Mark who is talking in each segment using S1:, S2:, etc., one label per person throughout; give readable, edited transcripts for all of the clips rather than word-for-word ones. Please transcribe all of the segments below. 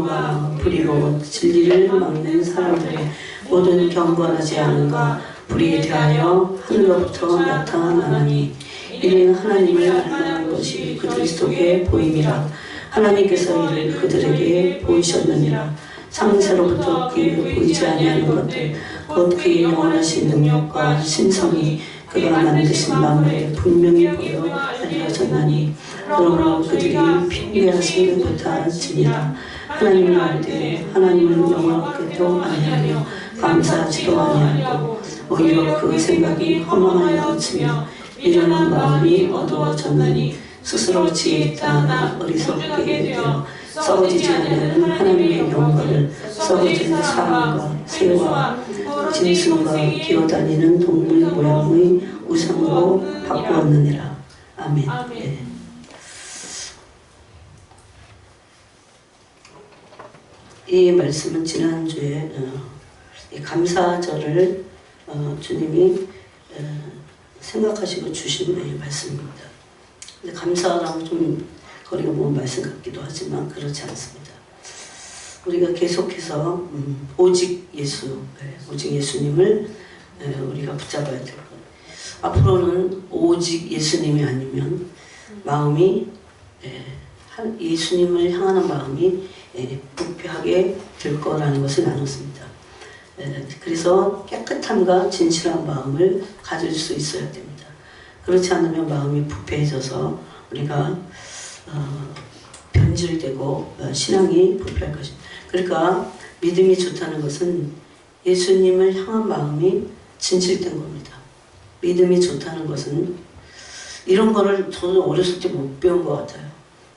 S1: 평안과 불의로 진리를 막는 사람들의 모든 경건하지 않은가 불의에 대하여 하늘로부터 나타나니 이는 하나님을 알만한 것이 그들 속에 보임이라. 하나님께서 이를 그들에게 보이셨느니라. 창세로부터 그에게 보이지 아니하는 것들 곧 그의 영원하신 능력과 신성이 그가 만드신 만물에 분명히 보여 알려졌나니 그러므로 그들이 핑계하시는 듯한 지니라. 하나님을 알 때 하나님을 영원하게도 아니하며 감사하지도 아니하고 오히려 그 생각이 허망하여 그치며 이러는 마음이 어두워졌나니 스스로 지혜 있다 하나 어리석게 되어 썩어지지 않는 하나님의 영광을 썩어지는 사람과 새와 짐승과 기어다니는 동물 모양의 우상으로 바꾸었느니라. 아멘. 네. 이 말씀은 지난주에 감사절을 주님이 생각하시고 주신 말씀입니다. 근데 감사랑 좀 거리가 먼 말씀 같기도 하지만 그렇지 않습니다. 우리가 계속해서 오직 예수, 오직 예수님을 우리가 붙잡아야 될 것. 앞으로는 오직 예수님이 아니면 마음이 예수님을 향하는 마음이 부패하게 될 거라는 것을 나눴습니다. 그래서 깨끗함과 진실한 마음을 가질 수 있어야 됩니다. 그렇지 않으면 마음이 부패해져서 우리가 변질되고 신앙이 부패할 것입니다. 그러니까 믿음이 좋다는 것은 예수님을 향한 마음이 진실된 겁니다. 믿음이 좋다는 것은 이런 거를 저도 어렸을 때 못 배운 것 같아요.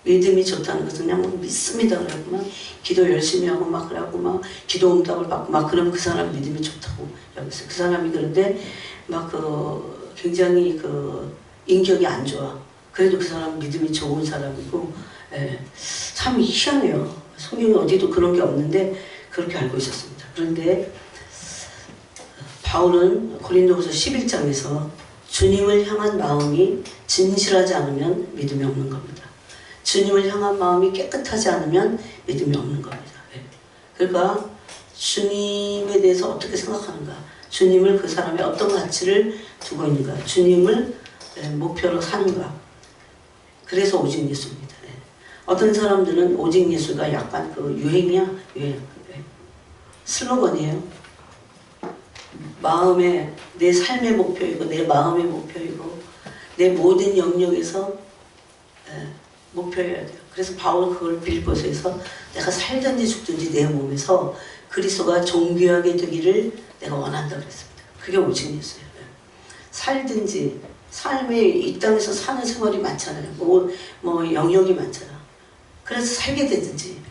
S1: 믿음이 좋다는 것은 그냥 믿습니다 그러고 막 기도 열심히 하고 막 그러고 막 기도 응답을 받고 막 그러면 그 사람 믿음이 좋다고 여기서 그 사람이 그런데 막 굉장히 인격이 안 좋아. 그래도 그 사람 믿음이 좋은 사람이고 참 희한해요. 성경에 어디도 그런 게 없는데 그렇게 알고 있었습니다. 그런데 바울은 고린도후서 11장에서 주님을 향한 마음이 진실하지 않으면 믿음이 없는 겁니다. 주님을 향한 마음이 깨끗하지 않으면 믿음이 없는 겁니다. 그러니까 주님에 대해서 어떻게 생각하는가, 주님을 그 사람의 어떤 가치를 두고 있는가, 주님을 목표로 사는가. 그래서 오직 예수입니다. 어떤 사람들은 오직 예수가 약간 유행이야, 유행. 슬로건이에요. 마음의 내 삶의 목표이고 내 마음의 목표이고 내 모든 영역에서 목표여야 돼요. 그래서 바울은 그걸 빌립보서에서 내가 살든지 죽든지 내 몸에서 그리스도가 존귀하게 되기를 내가 원한다 그랬습니다. 그게 오직 예수예요. 살든지 삶의 이 땅에서 사는 생활이 많잖아요. 뭐 영역이 많잖아. 그래서 살게 되든지.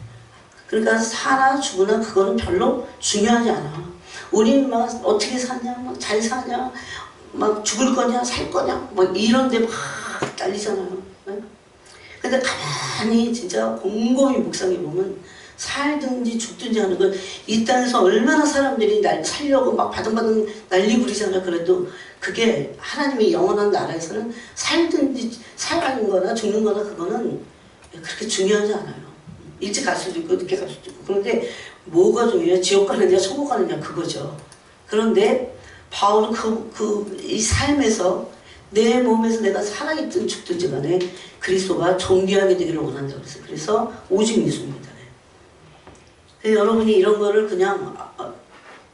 S1: 그러니까 사나 죽으나 그거는 별로 중요하지 않아. 우린 막 어떻게 사냐, 막 잘 사냐, 막 죽을 거냐, 살 거냐, 막 이런데 막 딸리잖아요. 근데 가만히 진짜 곰곰이 묵상해 보면 살든지 죽든지 하는 건 이 땅에서 얼마나 사람들이 살려고 막 바둥바둥 난리 부리잖아. 그래도 그게 하나님의 영원한 나라에서는 살든지 살아가는 거나 죽는 거나 그거는 그렇게 중요하지 않아요. 일찍 갈 수도 있고 늦게 갈 수도 있고. 그런데 뭐가 중요해요? 지옥 가느냐 천국 가느냐 그거죠. 그런데 바울은 이 삶에서 내 몸에서 내가 살아있든 죽든지 간에 그리스도가 존귀하게 되기를 원한다고 그랬어요. 그래서 오직 예수입니다. 여러분이 이런 거를 그냥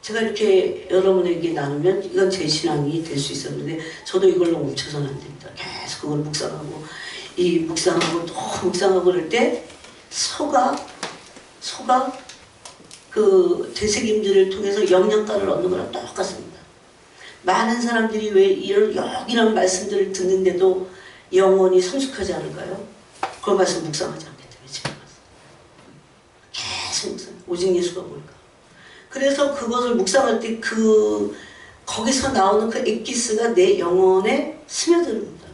S1: 제가 이렇게 여러분에게 나누면 이건 제 신앙이 될 수 있었는데 저도 이걸로 멈춰서는 안 됩니다. 계속 그걸 묵상하고 또 묵상하고 그럴 때 소가 그 되새김질을 통해서 영양가를 얻는 거랑 똑같습니다. 많은 사람들이 왜 이런 말씀들을 듣는데도 영혼이 성숙하지 않을까요? 그 말씀 묵상하지 않기 때문에 지금 계속 묵상. 오직 예수가 뭘까? 그래서 그것을 묵상할 때 거기서 나오는 그 엑기스가 내 영혼에 스며듭니다.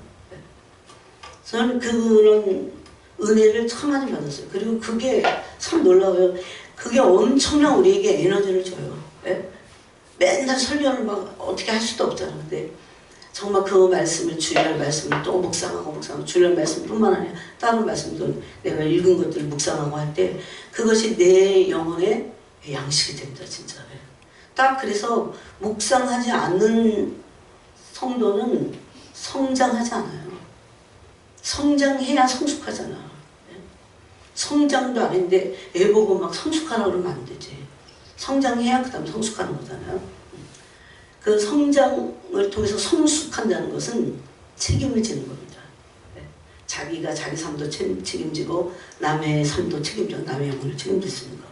S1: 저는 그런 은혜를 참 많이 받았어요. 그리고 그게 참 놀라워요. 그게 엄청난 우리에게 에너지를 줘요. 맨날 설교를 막 어떻게 할 수도 없잖아. 근데 정말 그 말씀을 주일날 말씀을 또 묵상하고 주일날 말씀뿐만 아니라 다른 말씀도 내가 읽은 것들을 묵상하고 할 때 그것이 내 영혼의 양식이 됩니다. 진짜. 딱 그래서 묵상하지 않는 성도는 성장하지 않아요. 성장해야 성숙하잖아. 성장도 안 했는데 애 보고 막 성숙하라고 그러면 안 되지. 성장해야 그 다음 성숙하는 거잖아요. 그 성장을 통해서 성숙한다는 것은 책임을 지는 겁니다. 자기가 자기 삶도 책임지고 남의 삶도 책임지고 남의 영혼을 책임질 수 있는 거.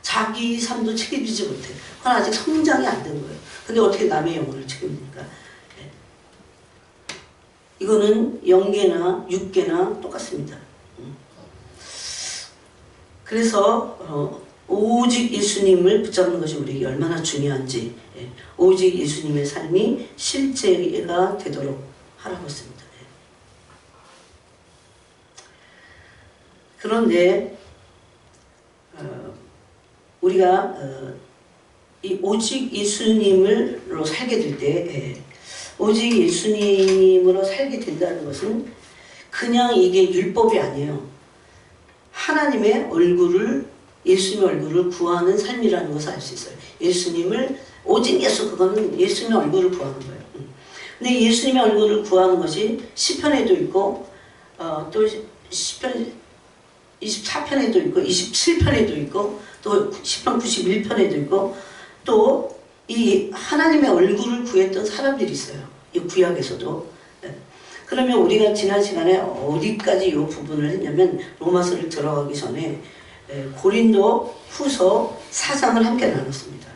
S1: 자기 삶도 책임지지 못해. 그건 아직 성장이 안 된 거예요. 근데 어떻게 남의 영혼을 책임집니까? 이거는 영계나 육계나 똑같습니다. 그래서 오직 예수님을 붙잡는 것이 우리에게 얼마나 중요한지, 오직 예수님의 삶이 실제가 되도록 하라고 했습니다. 그런데 우리가 이 오직 예수님으로 살게 될 때, 오직 예수님으로 살게 된다는 것은 그냥 이게 율법이 아니에요. 하나님의 얼굴을, 예수님의 얼굴을 구하는 삶이라는 것을 알 수 있어요. 예수님을, 오직 예수, 그거는 예수님의 얼굴을 구하는 거예요. 근데 예수님의 얼굴을 구하는 것이 시편에도 있고, 또 시편 24편에도 있고, 27편에도 있고, 또 시편 91편에도 있고, 또 이 하나님의 얼굴을 구했던 사람들이 있어요. 이 구약에서도. 그러면 우리가 지난 시간에 어디까지 이 부분을 했냐면 로마서를 들어가기 전에 고린도 후서 4장을 함께 나눴습니다.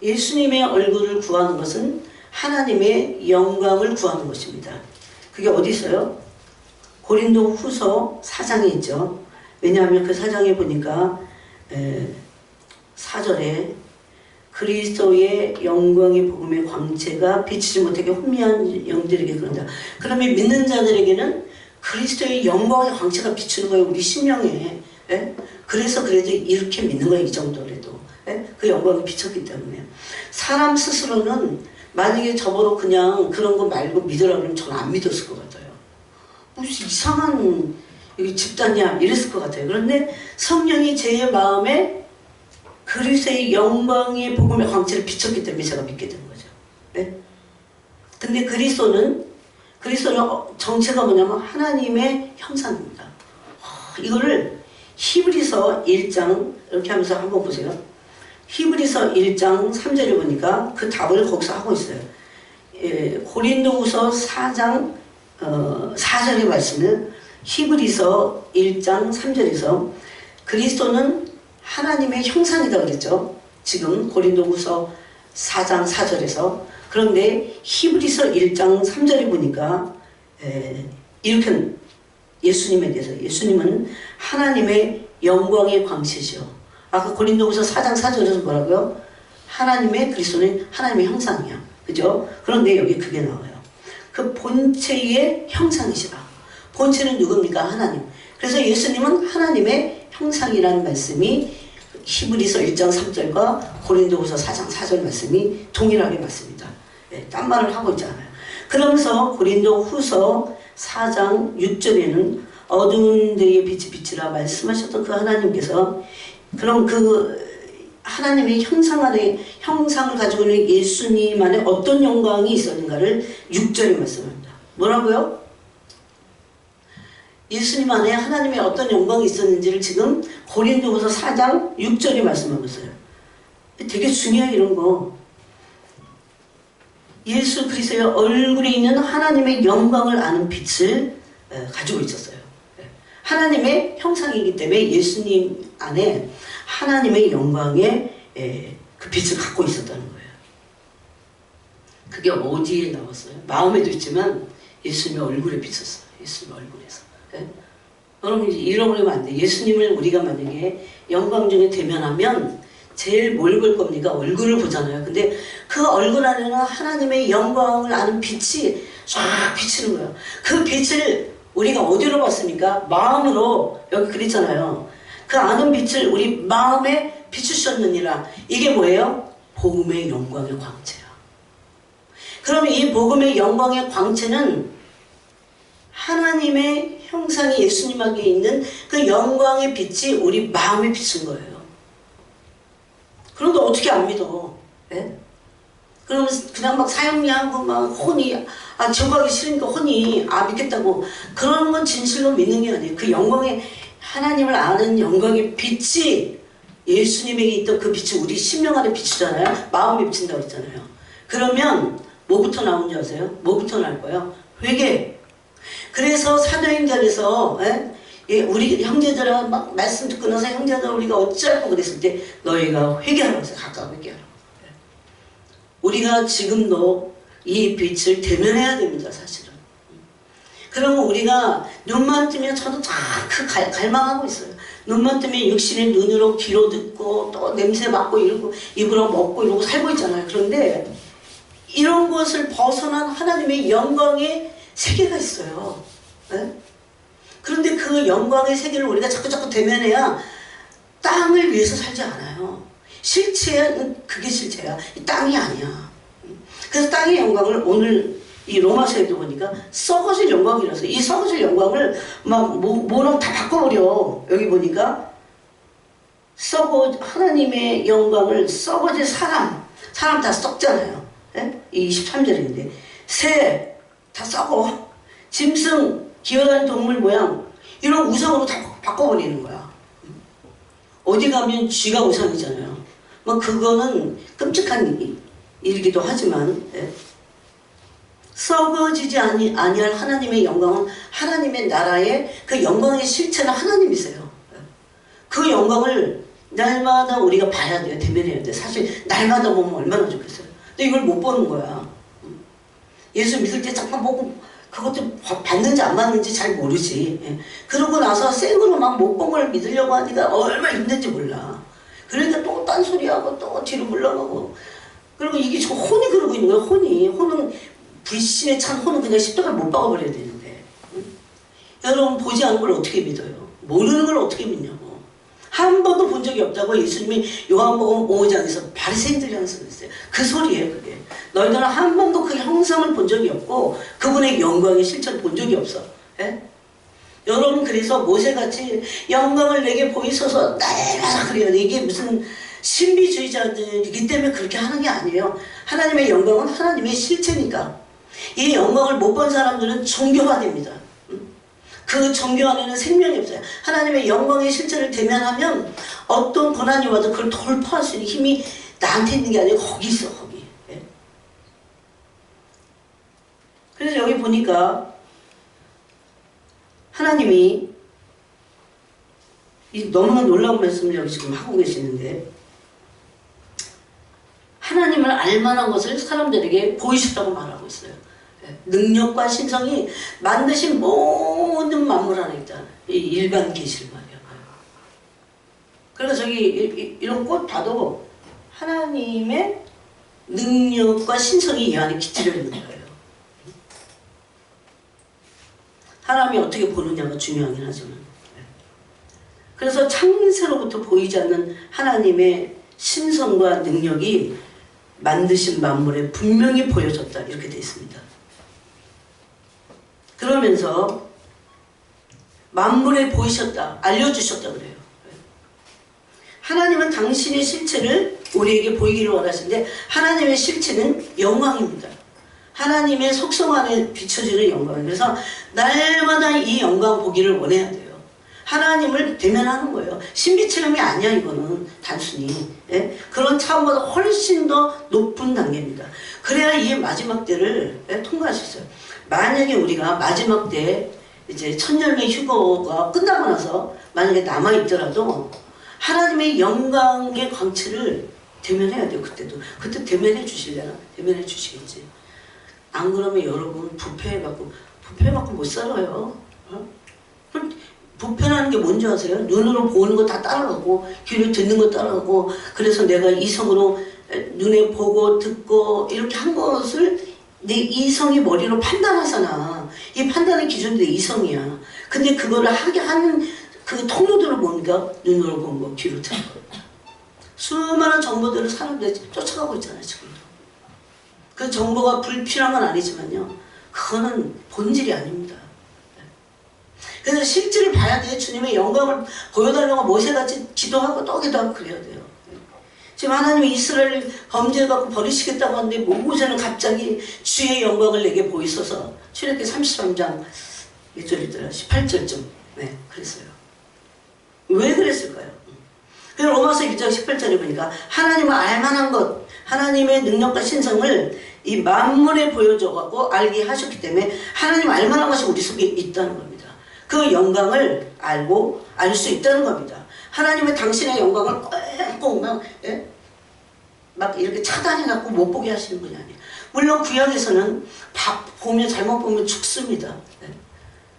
S1: 예수님의 얼굴을 구하는 것은 하나님의 영광을 구하는 것입니다. 그게 어디 있어요? 고린도 후서 4장에 있죠. 왜냐하면 그 4장에 보니까 4절에 그리스도의 영광의 복음의 광채가 비치지 못하게 혼미한 영들에게 그런다. 그러면 믿는 자들에게는 그리스도의 영광의 광채가 비추는 거예요. 우리 심령에. 그래서 그래도 이렇게 믿는 거예요. 이 정도라도. 그 영광이 비쳤기 때문에. 사람 스스로는 만약에 저보고 그냥 그런 거 말고 믿으라 그러면 저는 안 믿었을 것 같아요. 무슨 이상한 집단이야 이랬을 것 같아요. 그런데 성령이 제 마음에 그리스도의 영광의 복음의 광채를 비췄기 때문에 제가 믿게 된 거죠. 네? 근데 그리스도는 정체가 뭐냐면 하나님의 형상입니다. 이거를 히브리서 1장 이렇게 하면서 한번 보세요. 히브리서 1장 3절에 보니까 그 답을 거기서 하고 있어요. 고린도후서 4장 4절의 말씀은 히브리서 1장 3절에서 그리스도는 하나님의 형상이다 그랬죠. 지금 고린도후서 4장 4절에서. 그런데 히브리서 1장 3절에 보니까 이렇게 예수님에 대해서, 예수님은 하나님의 영광의 광채시요. 아까 고린도후서 4장 4절에서 뭐라고요? 하나님의, 그리스도는 하나님의 형상이야. 그죠? 그런데 여기 그게 나와요. 그 본체의 형상이시라. 본체는 누굽니까? 하나님. 그래서 예수님은 하나님의 형상이라는 말씀이 히브리서 1장 3절과 고린도후서 4장 4절 말씀이 동일하게 맞습니다. 딴 말을 하고 있잖아요. 그러면서 고린도후서 4장 6절에는 어두운 데에 빛이 비치라 말씀하셨던 그 하나님께서, 그럼 그 하나님의 형상을 가지고 있는 예수님 안에 어떤 영광이 있었는가를 6절에 말씀합니다. 뭐라고요? 예수님 안에 하나님의 어떤 영광이 있었는지를 지금 고린도후서 4장 6절에 말씀하고 있어요. 되게 중요해요, 이런 거. 예수 그리스도의 얼굴에 있는 하나님의 영광을 아는 빛을 가지고 있었어요. 하나님의 형상이기 때문에 예수님 안에 하나님의 영광의 그 빛을 갖고 있었다는 거예요. 그게 어디에 나왔어요? 마음에도 있지만 예수님의 얼굴에 비쳤어요. 예수님의 얼굴에서. 여러분 잃어버리면 안 돼. 예수님을 우리가 만약에 영광 중에 대면하면 제일 뭘 볼 겁니까? 얼굴을 보잖아요. 근데 그 얼굴 안에는 하나님의 영광을 아는 빛이 쫙 비치는 거예요. 그 빛을 우리가 어디로 봤습니까? 마음으로. 여기 그랬잖아요. 그 아는 빛을 우리 마음에 비추셨느니라. 이게 뭐예요? 복음의 영광의 광채야. 그 그러면 이 복음의 영광의 광채는 하나님의 형상이 예수님에게 있는 그 영광의 빛이 우리 마음에 비친 거예요. 그런데 어떻게 안 믿어? 예? 그러면 그냥 막 사형리하고 막 혼이 지옥 가기 싫으니까 혼이 믿겠다고 그러는 건 진실로 믿는 게 아니에요. 그 영광의 하나님을 아는 영광의 빛이 예수님에게 있던 그 빛이 우리 심령 안에 비추잖아요. 마음에 비친다고 했잖아요. 그러면 뭐부터 나오는지 아세요? 뭐부터 나올 거예요? 회개. 그래서 사도행전에서 우리 형제들아 막 말씀 듣고 나서 형제들 우리가 어찌할까 그랬을 때 너희가 회개하라고 했어요. 각각 회개하라고. 우리가 지금도 이 빛을 대면해야 됩니다. 사실은. 그러면 우리가 눈만 뜨면 저도 다 그 갈망하고 있어요. 눈만 뜨면 육신의 눈으로 귀로 듣고 또 냄새 맡고 이러고 입으로 먹고 이러고 살고 있잖아요. 그런데 이런 것을 벗어난 하나님의 영광의 세계가 있어요. 네? 그런데 그 영광의 세계를 우리가 자꾸 대면해야 땅을 위해서 살지 않아요. 실체는 그게 실체야. 이 땅이 아니야. 그래서 땅의 영광을 오늘 이 로마서에도 보니까 썩어질 영광이라서 이 썩어질 영광을 막 뭐랑 다 바꿔버려. 여기 보니까 하나님의 영광을 썩어질 사람 다 썩잖아요. 네? 이 23절인데 새 다 썩어. 짐승, 기어다니는 동물 모양 이런 우상으로 다 바꿔버리는 거야. 어디 가면 쥐가 우상이잖아요. 뭐 그거는 끔찍한 일이기도 하지만 썩어지지 아니할 하나님의 영광은 하나님의 나라의 그 영광의 실체는 하나님이세요. 그 영광을 날마다 우리가 봐야 돼요. 대면해야 돼요. 사실 날마다 보면 얼마나 좋겠어요. 근데 이걸 못 보는 거야. 예수 믿을 때 잠깐 보고 그것도 받는지 안 받는지 잘 모르지. 그러고 나서 생으로 막 못 본 걸 믿으려고 하니까 얼마나 힘든지 몰라. 그러니까 또 딴소리하고 또 뒤로 물러가고 그리고 이게 저 혼이 그러고 있는 거야. 혼은 불신에 찬 혼은 그냥 십자가를 못 박아버려야 되는데 여러분 보지 않은 걸 어떻게 믿어요? 모르는 걸 어떻게 믿냐고. 한 번도 본 적이 없다고 예수님이 요한복음 5장에서 바리새인들이 하는 소리 했어요. 그 소리예요. 그게 너희들은 한 번도 그 형상을 본 적이 없고 그분의 영광의 실체를 본 적이 없어. 여러분 그래서 모세같이 영광을 내게 보이소서 날마다 그래요. 이게 무슨 신비주의자들이기 때문에 그렇게 하는 게 아니에요. 하나님의 영광은 하나님의 실체니까. 이 영광을 못 본 사람들은 종교화됩니다. 그 종교 안에는 생명이 없어요. 하나님의 영광의 실체를 대면하면 어떤 고난이 와도 그걸 돌파할 수 있는 힘이 나한테 있는 게 아니고 거기 있어. 거기. 그래서 여기 보니까 하나님이 너무나 놀라운 말씀을 여기 지금 하고 계시는데 하나님을 알만한 것을 사람들에게 보이셨다고 말하고 있어요. 능력과 신성이 만드신 모든 만물 안에 있다. 이 일반 계시를 말이야. 그래서 저기 이런 꽃 봐도 하나님의 능력과 신성이 이 안에 깃들여 있는 거예요. 사람이 어떻게 보느냐가 중요하긴 하지만. 그래서 창세로부터 보이지 않는 하나님의 신성과 능력이 만드신 만물에 분명히 보여졌다. 이렇게 되어 있습니다. 그러면서 만물에 보이셨다. 알려주셨다 그래요. 하나님은 당신의 실체를 우리에게 보이기를 원하시는데 하나님의 실체는 영광입니다. 하나님의 속성 안에 비춰지는 영광. 그래서 날마다 이 영광 보기를 원해야 돼요. 하나님을 대면하는 거예요. 신비체험이 아니야 이거는 단순히. 그런 차원보다 훨씬 더 높은 단계입니다. 그래야 이 마지막 때를 통과할 수 있어요. 만약에 우리가 마지막 때 이제 천년의 휴거가 끝나고 나서 만약에 남아있더라도 하나님의 영광의 광채를 대면해야 돼요. 그때 대면해 주실래나? 대면해 주시겠지. 안 그러면 여러분 부패해갖고 못 살아요. 부패라는 게 뭔지 아세요? 눈으로 보는 거 다 따라가고 귀로 듣는 거 따라가고 그래서 내가 이성으로 눈에 보고 듣고 이렇게 한 것을 내 이성이 머리로 판단하잖아. 이 판단의 기준이 내 이성이야. 근데 그거를 하게 하는 그 통로들을 보니까 눈으로 본 거, 귀로 듣는 거. 수많은 정보들을 사람들이 쫓아가고 있잖아요, 지금. 그 정보가 불필요한 건 아니지만요. 그거는 본질이 아닙니다. 그래서 실제를 봐야 돼요. 주님의 영광을 보여달라고 모세같이 기도하고 또 기도하고 그래야 돼요. 지금 하나님이 이스라엘 범죄해갖고 버리시겠다고 하는데 모세는 갑자기 주의 영광을 내게 보이소서. 출애굽기 33장 몇 절이더라? 18절쯤. 네, 그랬어요. 왜 그랬을까요? 그래서 로마서 1장 18절에 보니까 하나님을 알만한 것, 하나님의 능력과 신성을 이 만물에 보여줘갖고 알게 하셨기 때문에 하나님 알만한 것이 우리 속에 있다는 겁니다. 그 영광을 알고 알 수 있다는 겁니다. 하나님의 당신의 영광을 꼭 막 이렇게 차단해갖고 못 보게 하시는 분이 아니에요. 물론 구약에서는 잘못 보면 죽습니다.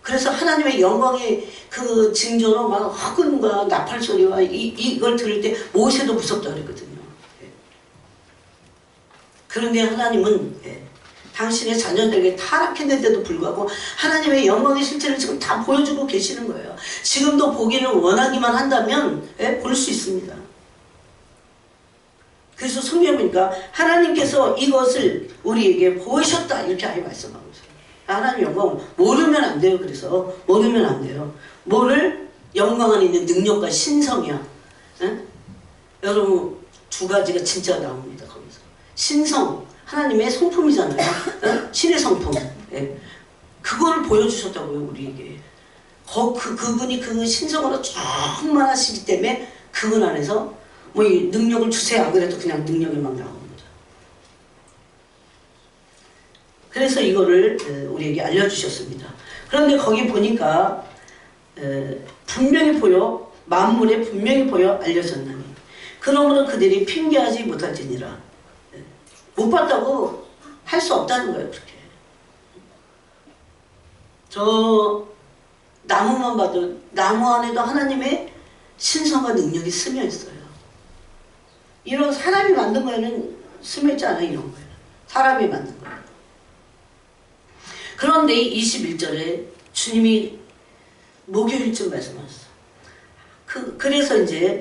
S1: 그래서 하나님의 영광의 그 징조로 막 화근과 나팔 소리와 이걸 들을 때 모세도 무섭다 그랬거든요. 그런데 하나님은 당신의 자녀들에게 타락했는데도 불구하고 하나님의 영광의 실체를 지금 다 보여주고 계시는 거예요. 지금도 보기를 원하기만 한다면 볼 수 있습니다. 그래서 성경에 보니까 하나님께서 이것을 우리에게 보이셨다 이렇게 아예 말씀하고 있어요. 하나님 영광을 모르면 안 돼요. 그래서 모르면 안 돼요. 뭐를? 영광 안에 있는 능력과 신성이야. 여러분 두 가지가 진짜 나옵니다. 거기서 신성, 하나님의 성품이잖아요. 신의 성품. 그거를 보여주셨다고요. 우리에게. 그분이 그 신성으로 충만하시기 때문에 그분 안에서 뭐 이 능력을 주세요. 안 그래도 그냥 능력이 막 나옵니다. 그래서 이거를 우리에게 알려주셨습니다. 그런데 거기 보니까 분명히 보여 만물에 분명히 보여 알려졌나니 그러므로 그들이 핑계하지 못할지니라. 못 봤다고 할 수 없다는 거예요. 그렇게. 저 나무만 봐도 나무 안에도 하나님의 신성과 능력이 스며 있어요. 이런 사람이 만든 거에는 스며 있지 않아요. 이런 거예요. 사람이 만든 거예요. 그런데 21절에 주님이 목요일쯤 말씀하셨어요.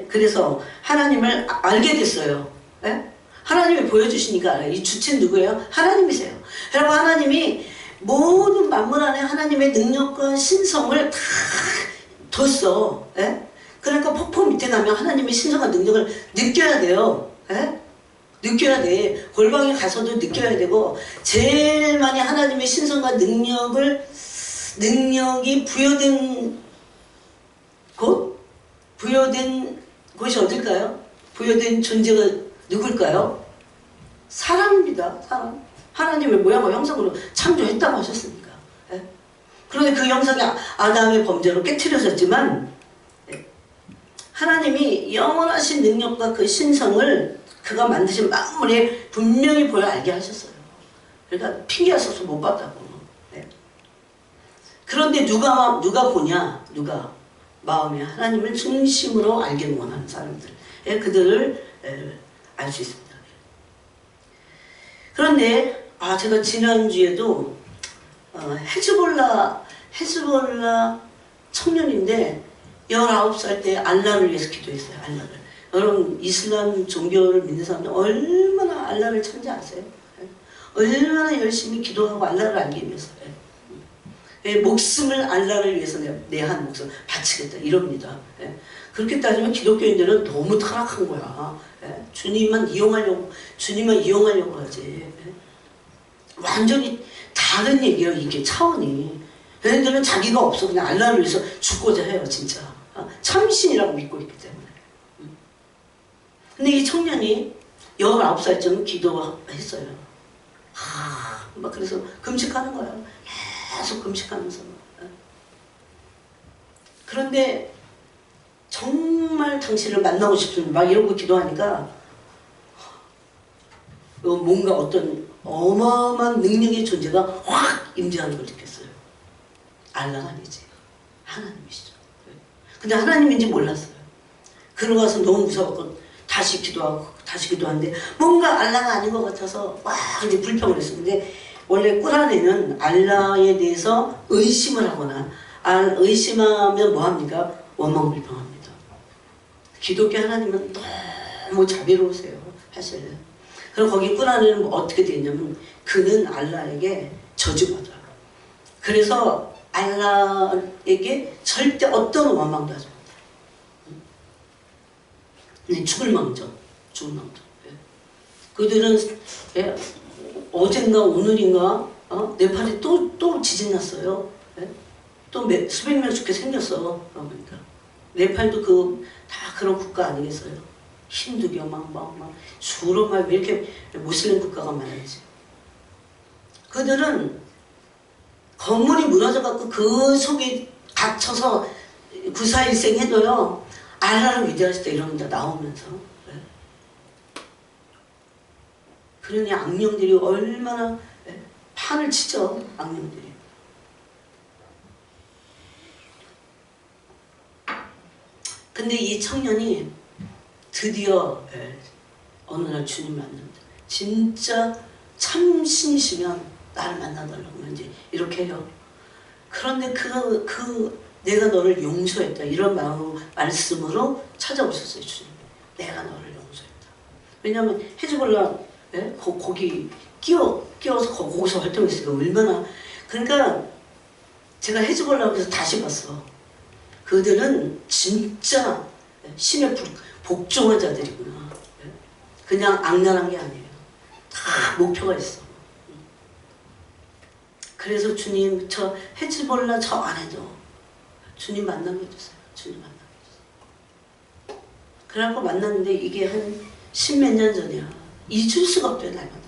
S1: 그래서 하나님을 알게 됐어요. 하나님이 보여주시니까 알아요. 이 주체는 누구예요? 하나님이세요. 그리고 하나님이 모든 만물 안에 하나님의 능력과 신성을 다 뒀어. 그러니까 폭포 밑에 가면 하나님의 신성과 능력을 느껴야 돼요. 느껴야 돼. 골방에 가서도 느껴야 되고 제일 많이 하나님의 신성과 능력이 부여된 곳이 어딜까요? 부여된 존재가 누굴까요? 사람입니다. 사람. 하나님의 모양과 형상으로 창조했다고 하셨으니까. 그런데 그 형상이 아담의 범죄로 깨트려졌지만 하나님이 영원하신 능력과 그 신성을 그가 만드신 만물에 분명히 보여 알게 하셨어요. 그러니까 핑계하셔서 못 봤다고. 그런데 누가 보냐? 누가 마음에 하나님을 중심으로 알기를 원하는 사람들, 그들을 알 수 있습니다. 그런데 제가 지난주에도 헤즈볼라 청년인데 19살 때 알라를 위해서 기도했어요. 알라를. 여러분 이슬람 종교를 믿는 사람들 얼마나 알라를 찾는지 아세요? 얼마나 열심히 기도하고 알라를 알기 위해서 목숨을 알라를 위해서 내 한 목숨 바치겠다 이럽니다. 그렇게 따지면 기독교인들은 너무 타락한 거야. 주님만 이용하려고 하지. 완전히 다른 얘기예요. 이게 차원이. 얘네들은 자기가 없어. 그냥 알라를 위해서 죽고자 해요. 진짜. 참신이라고 믿고 있기 때문에. 근데 이 청년이 19살쯤 기도했어요. 막 그래서 금식하는 거야. 계속 금식하면서. 그런데 정말 당신을 만나고 싶습니다. 막 이러고 기도하니까 뭔가 어떤 어마어마한 능력의 존재가 확 임재하는 걸 느꼈어요. 알라가 아니지. 하나님이시죠. 근데 하나님인지 몰랐어요. 그러고 와서 너무 무서웠고 다시 기도하는데 뭔가 알라가 아닌 것 같아서 막 이제 불평을 했어요. 근데 원래 꿀안에는 알라에 대해서 의심을 하거나 의심하면 뭐합니까? 원망불평합니다. 기독교 하나님은 너무 자비로우세요. 사실 그럼 거기 꾼 안에는 어떻게 되냐면 그는 알라에게 저주받아. 그래서 알라에게 절대 어떤 원망도 하지 못해. 죽을 망정. 죽을 망정. 그들은 어젠가 오늘인가 네팔에 또 지진 났어요. 또 수백 명 죽게 생겼어. 그러니까 네팔도 다 그런 국가 아니겠어요? 힌두교 막 주로 막 이렇게 무슬림 국가가 많아야지. 그들은 건물이 무너져갖고 그 속에 갇혀서 구사일생 해도요 알라를 위대하시다 이러는데 나오면서 그러니 악령들이 얼마나 판을 치죠. 악령들이. 근데 이 청년이 드디어 어느 날 주님 만납니다. 진짜 참신이시면 나를 만나달라고 이제 이렇게 해요. 그런데 내가 너를 용서했다 이런 말씀으로 찾아오셨어요. 주님. 내가 너를 용서했다. 왜냐하면 헤즈볼라 거기 끼워서 거기서 활동했으니까 얼마나. 그러니까 제가 헤즈볼라에서 다시 봤어. 그들은 진짜 신의 복종한 자들이구나. 그냥 악랄한 게 아니에요. 다 목표가 있어. 그래서 주님 저 헤즈볼라 저 안에도 주님 만나게 해주세요. 주님 만나게 해주세요. 그래갖고 만났는데 이게 한 십몇 년 전이야. 잊을 수가 없대요. 날마다.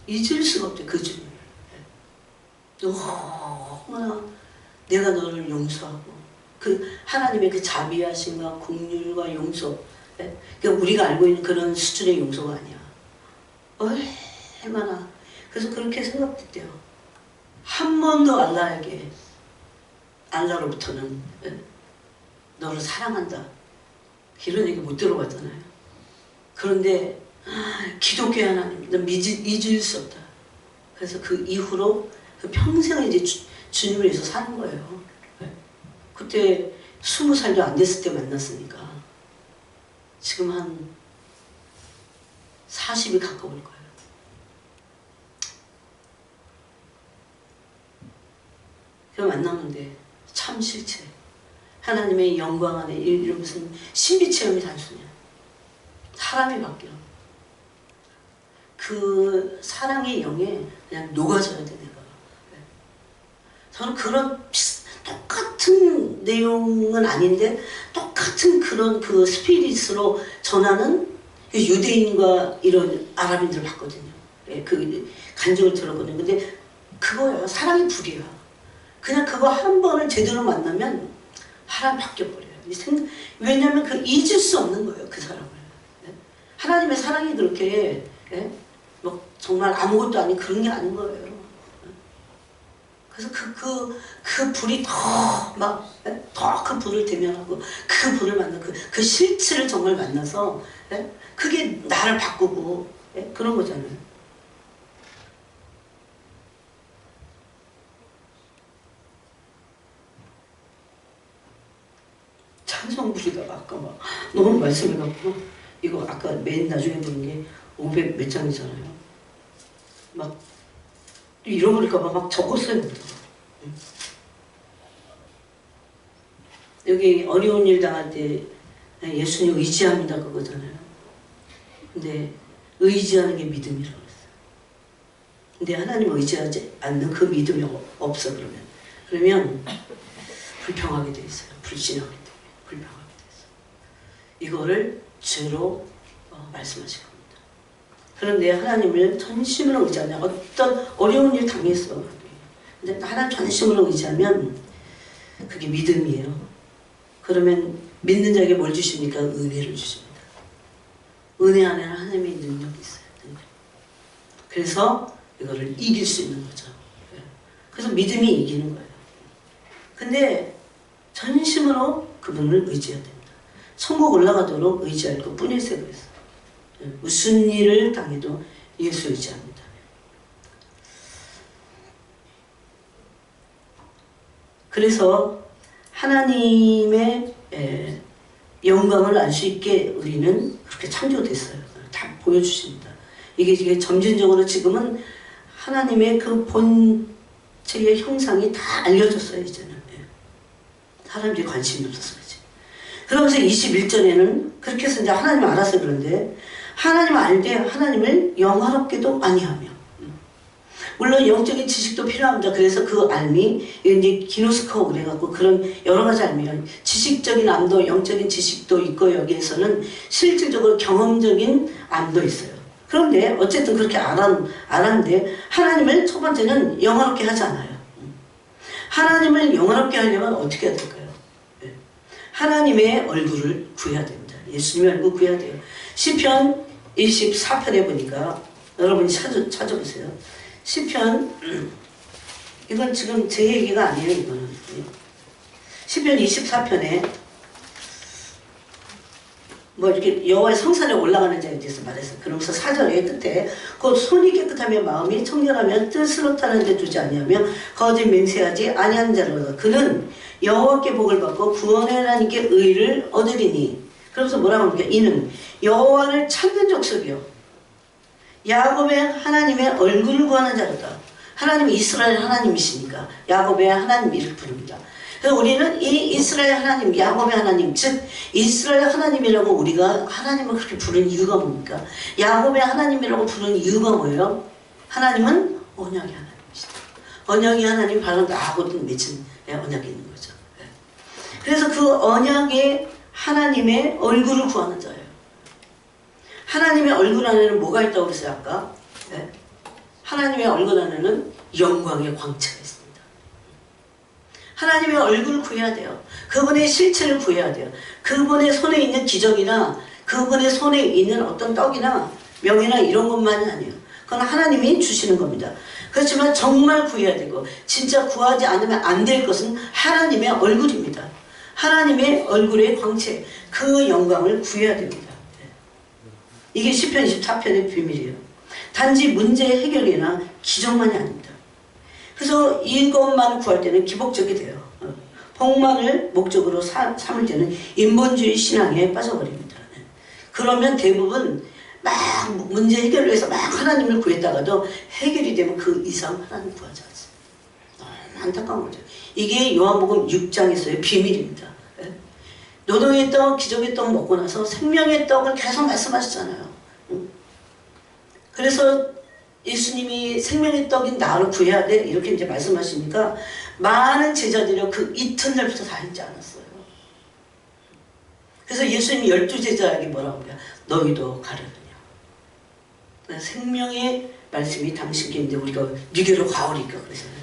S1: 잊을 수가 없대요. 그 주님을. 너무나 내가 너를 용서하고 그 하나님의 그 자비하심과 긍휼과 용서, 그러니까 우리가 알고 있는 그런 수준의 용서가 아니야. 얼마나. 그래서 그렇게 생각됐대요. 한 번도 알라로부터는 너를 사랑한다 이런 얘기 못 들어봤잖아요. 그런데 기독교 하나님 넌 잊을 수 없다. 그래서 그 이후로 그 평생을 이제 주님을 위해서 사는 거예요. 그때 20살도 안 됐을 때 만났으니까 지금 한 40이 가까울 거예요. 그 만났는데 참 실체. 하나님의 영광 안에 이런 무슨 신비 체험이 단순이야. 사람이 바뀌어. 그 사랑의 영에 그냥 녹아져야 돼 내가. 저는 그런 똑같은 내용은 아닌데 똑같은 그런 그 스피릿으로 전하는 유대인과 이런 아랍인들을 봤거든요. 그 간증을 들었거든요. 근데 그거예요. 사랑의 불이야. 그냥 그거 한 번을 제대로 만나면 사람이 바뀌어버려요. 왜냐하면 그 잊을 수 없는 거예요. 그 사람을. 하나님의 사랑이 그렇게 뭐 정말 아무것도 아닌 그런 게 아닌 거예요. 그래서 그 불이 더 그 불을 대면하고 그 불을 만나 그 실체를 정말 만나서 그게 나를 바꾸고 그런 거잖아요. 찬송 부르다가 아까 막 너무 말씀해갖고 이거 아까 맨 나중에 부른 게 500 몇 장이잖아요. 막 잃어버릴까봐 막 적었어요. 여기 어려운 일 당할 때 예수님 의지합니다 그거잖아요. 근데 의지하는 게 믿음이라고 그랬어요. 근데 하나님 의지하지 않는 그 믿음이 없어 그러면 불평하게 돼 있어요. 불신하게 돼. 불평하게 돼 있어요. 이거를 죄로 말씀하신 겁니다. 그런데 하나님을 전심으로 의지하냐. 어떤 어려운 일 당했어. 근데 하나님 전심으로 의지하면 그게 믿음이에요. 그러면 믿는 자에게 뭘 주십니까? 은혜를 주십니다. 은혜 안에는 하나님의 능력이 있어요. 능력. 그래서 이거를 이길 수 있는 거죠. 그래서 믿음이 이기는 거예요. 근데 전심으로 그분을 의지해야 됩니다. 천국 올라가도록 의지할 것 뿐일세 그랬어요. 무슨 일을 당해도 예수 의지합니다. 그래서 하나님의 영광을 알 수 있게 우리는 그렇게 창조됐어요. 다 보여주십니다. 이게 점진적으로 지금은 하나님의 그 본체의 형상이 다 알려졌어요, 이제는. 예. 사람들이 관심이 없었어요. 그러면서 21절에는 그렇게 해서 이제 하나님을 알아서 그런데, 하나님을 알되 하나님을 영화롭게도 아니하며. 물론 영적인 지식도 필요합니다. 그래서 그 알미, 이제 기노스코 그래갖고 그런 여러 가지 알미가, 지식적인 암도, 영적인 지식도 있고, 여기에서는 실질적으로 경험적인 암도 있어요. 그런데 어쨌든 그렇게 알았는데, 하나님을 첫 번째는 영화롭게 하지 않아요. 하나님을 영화롭게 하려면 어떻게 해야 될까요? 하나님의 얼굴을 구해야 됩니다. 예수님의 얼굴 구해야 돼요. 시편 24편에 보니까 여러분이 찾아보세요. 시편, 이건 지금 제 얘기가 아니에요. 이거는 시편 24편에 뭐 이렇게 여호와의 성산에 올라가는 자에 대해서 말했어요. 그러면서 4절의 끝에 곧 손이 깨끗하며 마음이 청결하면 뜻으로 타는 데 두지 아니하며 거짓 맹세하지 아니하는 자로다. 그는 여호와께 복을 받고 구원의 하나님께 의를 얻으리니. 그러면서 뭐라고 합니까? 이는 여호와를 찾는 족속이요 야곱의 하나님의 얼굴을 구하는 자로다. 하나님이 이스라엘 하나님이시니까 야곱의 하나님 이렇게 부릅니다. 그래서 우리는 이 이스라엘 하나님, 야곱의 하나님, 즉 이스라엘 하나님이라고 우리가 하나님을 그렇게 부르는 이유가 뭡니까? 야곱의 하나님이라고 부르는 이유가 뭐예요? 하나님은 언약의 하나님이시다. 언약의 하나님 바로 나하고도 맺은 언약이 있는 거죠. 그래서 그 언약의 하나님의 얼굴을 구하는 자예요. 하나님의 얼굴 안에는 뭐가 있다고 그랬어요, 아까? 네. 하나님의 얼굴 안에는 영광의 광채가 있습니다. 하나님의 얼굴을 구해야 돼요. 그분의 실체를 구해야 돼요. 그분의 손에 있는 기적이나 그분의 손에 있는 어떤 떡이나 명예나 이런 것만이 아니에요. 그건 하나님이 주시는 겁니다. 그렇지만 정말 구해야 되고 진짜 구하지 않으면 안 될 것은 하나님의 얼굴입니다. 하나님의 얼굴의 광채, 그 영광을 구해야 됩니다. 이게 시편 24편의 비밀이에요. 단지 문제 해결이나 기적만이 아닙니다. 그래서 이것만 구할 때는 기복적이 돼요. 복만을 목적으로 삼을 때는 인본주의 신앙에 빠져버립니다. 그러면 대부분 막 문제 해결을 위해서 막 하나님을 구했다가도 해결이 되면 그 이상 하나님 구하지 않습니다. 너무 안타까운 거죠. 이게 요한복음 6장에서의 비밀입니다. 노동의 떡, 기적의 떡 먹고 나서 생명의 떡을 계속 말씀하시잖아요. 그래서 예수님이 생명의 떡인 나를 구해야 돼 이렇게 이제 말씀하시니까 많은 제자들이 그 이튿날부터 다 읽지 않았어요. 그래서 예수님이 12제자에게 뭐라고 해요? 너희도 가르느냐. 생명의 말씀이 당신께 있는데 우리가 미개로 가오리까 그러잖아요.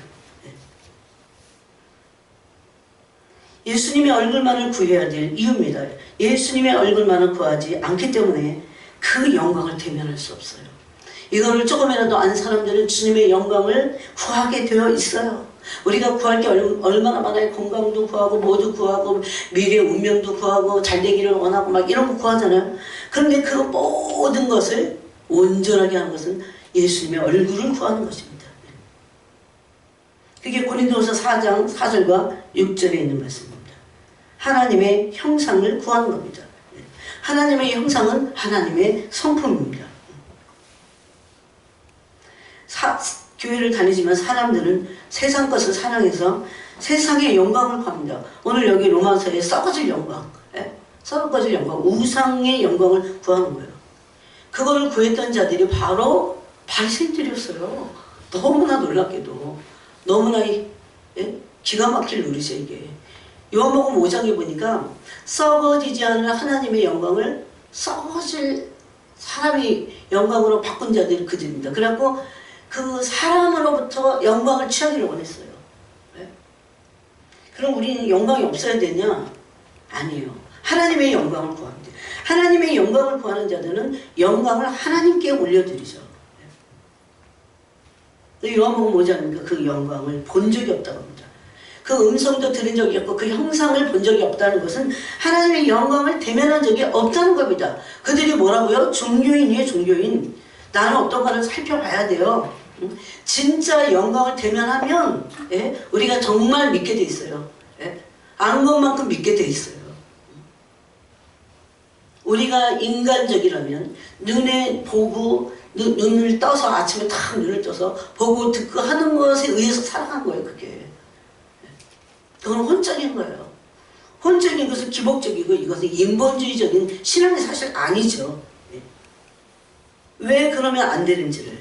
S1: 예수님의 얼굴만을 구해야 될 이유입니다. 예수님의 얼굴만을 구하지 않기 때문에 그 영광을 대면할 수 없어요. 이거를 조금이라도 안 사람들은 주님의 영광을 구하게 되어 있어요. 우리가 구할 게 얼마나 많아요. 건강도 구하고 뭐도 구하고 미래의 운명도 구하고 잘되기를 원하고 막 이런 거 구하잖아요. 그런데 그 모든 것을 온전하게 하는 것은 예수님의 얼굴을 구하는 것입니다. 그게 고린도후서 4장 4절과 6절에 있는 말씀입니다. 하나님의 형상을 구하는 겁니다. 하나님의 형상은 하나님의 성품입니다. 교회를 다니지만 사람들은 세상 것을 사랑해서 세상의 영광을 구합니다. 오늘 여기 로마서에 썩어질 영광, 썩어질 영광, 우상의 영광을 구하는 거예요. 그거를 구했던 자들이 바로 바리새인들이었어요. 너무나 놀랍게도 너무나 기가 막힐 노릇이에요 이게. 요한복음 5장에 보니까 썩어지지 않은 하나님의 영광을 썩어질 사람이 영광으로 바꾼 자들이 그들입니다. 그래갖고 그 사람으로부터 영광을 취하기를 원했어요. 네? 그럼 우리는 영광이 없어야 되냐? 아니에요. 하나님의 영광을 구합니다. 하나님의 영광을 구하는 자들은 영광을 하나님께 올려드리죠. 네? 요한복음 5장이니까 그 영광을 본 적이 없다고 합니다. 그 음성도 들은 적이 없고 그 형상을 본 적이 없다는 것은 하나님의 영광을 대면한 적이 없다는 겁니다. 그들이 뭐라고요? 종교인이에요, 종교인. 나는 어떤가를 살펴봐야 돼요. 진짜 영광을 대면하면 우리가 정말 믿게 돼 있어요. 안 것만큼 믿게 돼 있어요. 우리가 인간적이라면 눈에 보고 눈을 떠서 아침에 탁 눈을 떠서 보고 듣고 하는 것에 의해서 살아간 거예요. 그게. 그건 혼적인 거예요. 혼적인 것은 기복적이고 이것은 인본주의적인 신앙이 사실 아니죠. 왜 그러면 안 되는지를.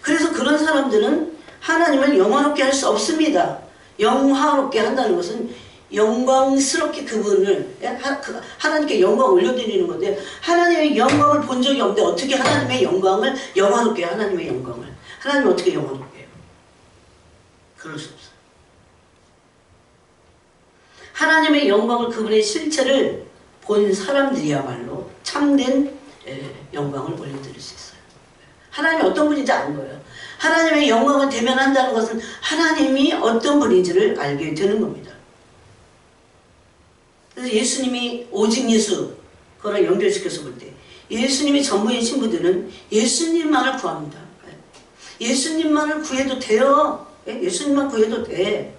S1: 그래서 그런 사람들은 하나님을 영화롭게 할 수 없습니다. 영화롭게 한다는 것은 영광스럽게 그분을 하나님께 영광 올려드리는 건데 하나님의 영광을 본 적이 없는데 어떻게 하나님의 영광을 영화롭게 해요? 하나님의 영광을. 하나님은 어떻게 영화롭게 해요? 그럴 수 없어요. 하나님의 영광을 그분의 실체를 본 사람들이야말로 참된 영광을 올려드릴 수 있어요. 하나님이 어떤 분인지 아는 거예요. 하나님의 영광을 대면한다는 것은 하나님이 어떤 분인지를 알게 되는 겁니다. 그래서 예수님이 오직 예수 그거랑 연결시켜서 볼 때 예수님이 전부인 신부들은 예수님만을 구합니다. 예수님만을 구해도 돼요. 예수님만 구해도 돼.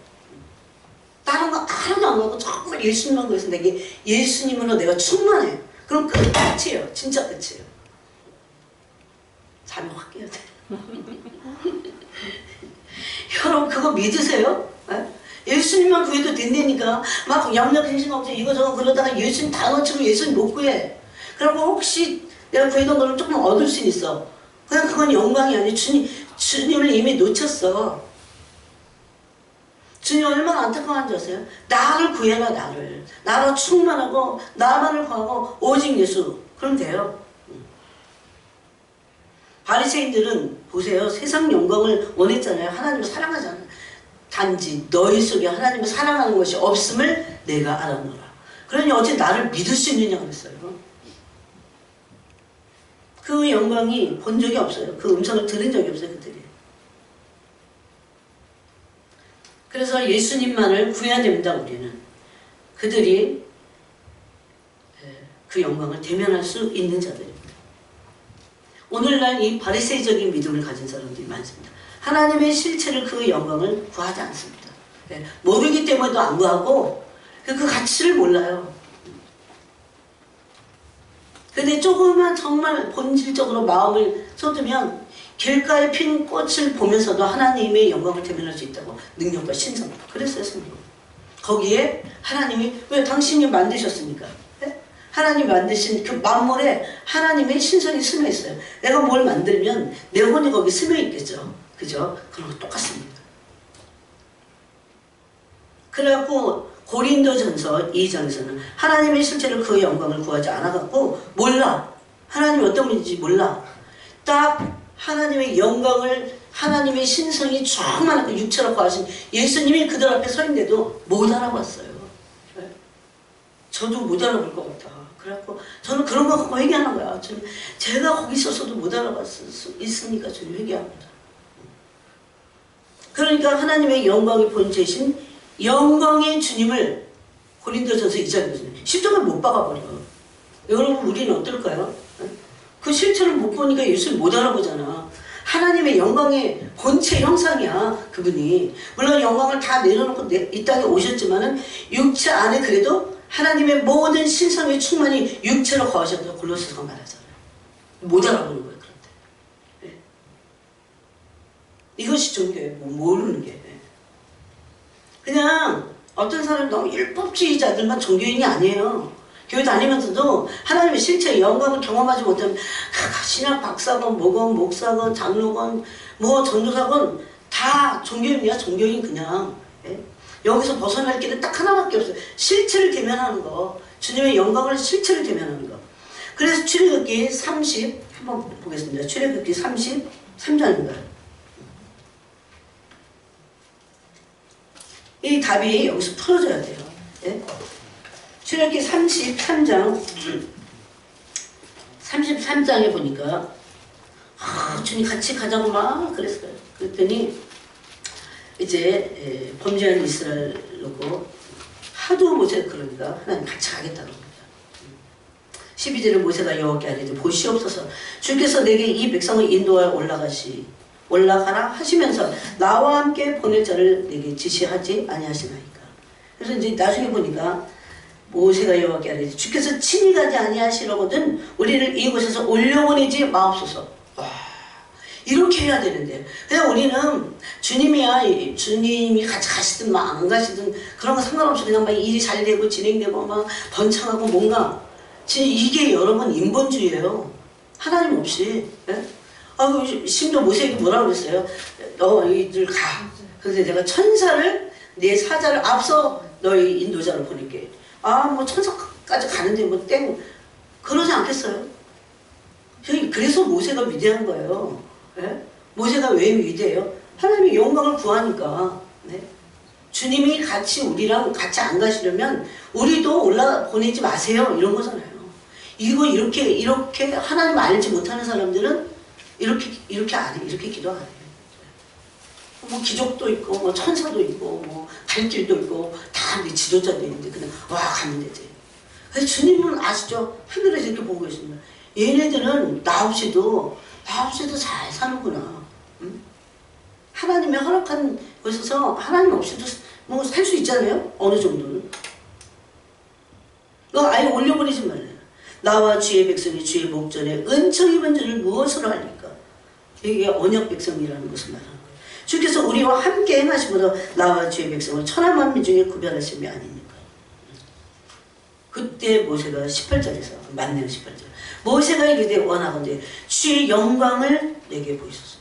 S1: 다른 거 하나도 안 하고 정말 예수님만 구해서 내게 예수님으로 내가 충만해. 그럼 끝이에요. 진짜 끝이에요. 잠이 확 깨야 돼. 여러분 그거 믿으세요? 예수님만 구해도 된다니까. 막 양력행신업체 이거저거 그러다가 예수님 다 놓치고 예수님 못 구해. 그러고 혹시 내가 구해던 거를 조금 얻을 수 있어. 그냥 그건 영광이 아니에요. 주님을 이미 놓쳤어. 주님 얼마나 안타까운 줄 아세요? 나를 구해라 나를. 나로 충만하고 나만을 구하고 오직 예수. 그럼 돼요. 바리새인들은 보세요. 세상 영광을 원했잖아요. 하나님을 사랑하잖아요. 단지 너희 속에 하나님을 사랑하는 것이 없음을 내가 알아노라. 그러니 어째 나를 믿을 수 있느냐 그랬어요. 그 영광이 본 적이 없어요. 그 음성을 들은 적이 없어요. 그들이. 그래서 예수님만을 구해야 됩니다. 우리는. 그들이 그 영광을 대면할 수 있는 자들입니다. 오늘날 이 바리새이적인 믿음을 가진 사람들이 많습니다. 하나님의 실체를 그 영광을 구하지 않습니다. 모르기 때문에도 안 구하고 그 가치를 몰라요. 근데 조금만 정말 본질적으로 마음을 쏟으면 길가에 핀 꽃을 보면서도 하나님의 영광을 대면할 수 있다고. 능력과 신성. 그랬어요. 성경. 거기에 하나님이 왜 당신이 만드셨습니까? 하나님이 만드신 그 만물에 하나님의 신성이 스며 있어요. 내가 뭘 만들면 내 혼이 거기 스며 있겠죠. 그죠? 그런 거 똑같습니다. 그래갖고 고린도전서 2장에서는 하나님의 실체를 그 영광을 구하지 않아갖고 몰라. 하나님이 어떤 분인지 몰라. 딱 하나님의 영광을 하나님의 신성이 충만하고 육체로 구하신 예수님이 그들 앞에 서 있는데도 못 알아봤어요. 저도 못 알아볼 것 같아. 그래갖고 저는 그런 거 갖고 회개하는 거야. 저는 제가 거기 있어서도 못 알아봤을 수 있으니까 저는 회개합니다. 그러니까 하나님의 영광의 본체이신 영광의 주님을 고린도전서 2장에 보시면 십자가를 못 박아버려. 여러분 우리는 어떨까요? 그 실체를 못 보니까 예수를 못 알아보잖아. 하나님의 영광의 본체 형상이야 그분이. 물론 영광을 다 내려놓고 이 땅에 오셨지만은 육체 안에 그래도 하나님의 모든 신성의 충만이 육체로 거하셨다고 골로새서가 말하잖아요. 못 알아보는 거예요. 그런데 이것이 종교예요. 모르는 게. 그냥 어떤 사람이 너무 율법주의자들만 종교인이 아니에요. 교회 다니면서도 하나님의 실체의 영광을 경험하지 못하면 신학 박사건 뭐건 목사건 장로건 뭐 전도사건 다 종교인이야. 종교인 그냥. 여기서 벗어날 길은 딱 하나밖에 없어요. 실체를 대면하는 거. 주님의 영광을 실체를 대면하는 거. 그래서 출애굽기 30 한번 보겠습니다. 출애굽기 33장인가요? 이 답이 여기서 풀어져야 돼요. 출애굽기 33장 33장에 보니까 주님 같이 가자고 막 그랬어요. 그랬더니 이제 범죄하는 이스라엘 놓고 하도 모세가 그러니까 하나님 같이 가겠다고 합니다. 12절에 모세가 여호와께 아뢰되 보시옵소서 주께서 내게 이 백성을 인도하여 올라가라 하시면서 나와 함께 보낼 자를 내게 지시하지 아니하시나이까. 그래서 이제 나중에 보니까 모세가 여호와께 아뢰되 주께서 친히 가지 아니하시려거든 우리를 이곳에서 올려보내지 마옵소서. 와, 이렇게 해야 되는데 그냥 우리는 주님이야 주님이 같이 가시든 막 안 가시든 그런 거 상관없이 그냥 막 일이 잘 되고 진행되고 막 번창하고 뭔가 이게 여러분 인본주의예요. 하나님 없이. 예? 심지어 모세에게 뭐라고 그랬어요? 너희들 가. 그래서 내가 천사를 내 사자를 앞서 너희 인도자를 보낼게. 뭐 천사까지 가는데 뭐 땡 그러지 않겠어요? 그래서 모세가 위대한 거예요. 예? 모세가 왜 위대해요? 하나님의 영광을 구하니까. 네? 주님이 같이 우리랑 같이 안 가시려면 우리도 올라 보내지 마세요. 이런 거잖아요. 이거 이렇게 하나님 알지 못하는 사람들은 이렇게 안 해. 이렇게 기도 안 해요. 뭐 기적도 있고 뭐 천사도 있고 뭐 갈 길도 있고 다 지도자도 있는데 그냥 가면 되지. 주님은 아시죠? 하늘에서 이렇게 보고 계십니다. 얘네들은 나 없이도 잘 사는구나. 응? 하나님의 허락한 곳에서 하나님 없이도 뭐 살 수 있잖아요. 어느 정도는. 너 아예 올려버리지 말래요. 나와 주의 백성이 주의 목전에 은총 입은 자를 무엇으로 할니까? 이게 언약 백성이라는 것을 말하는 거예요. 주께서 우리와 함께 행하심으로 나와 주의 백성을 천하 만민 중에 구별하심이 아닙니까? 그때 모세가 18절에서 만내는 18절 모세가 이르되 원하건대 주의 영광을 내게 보이소서.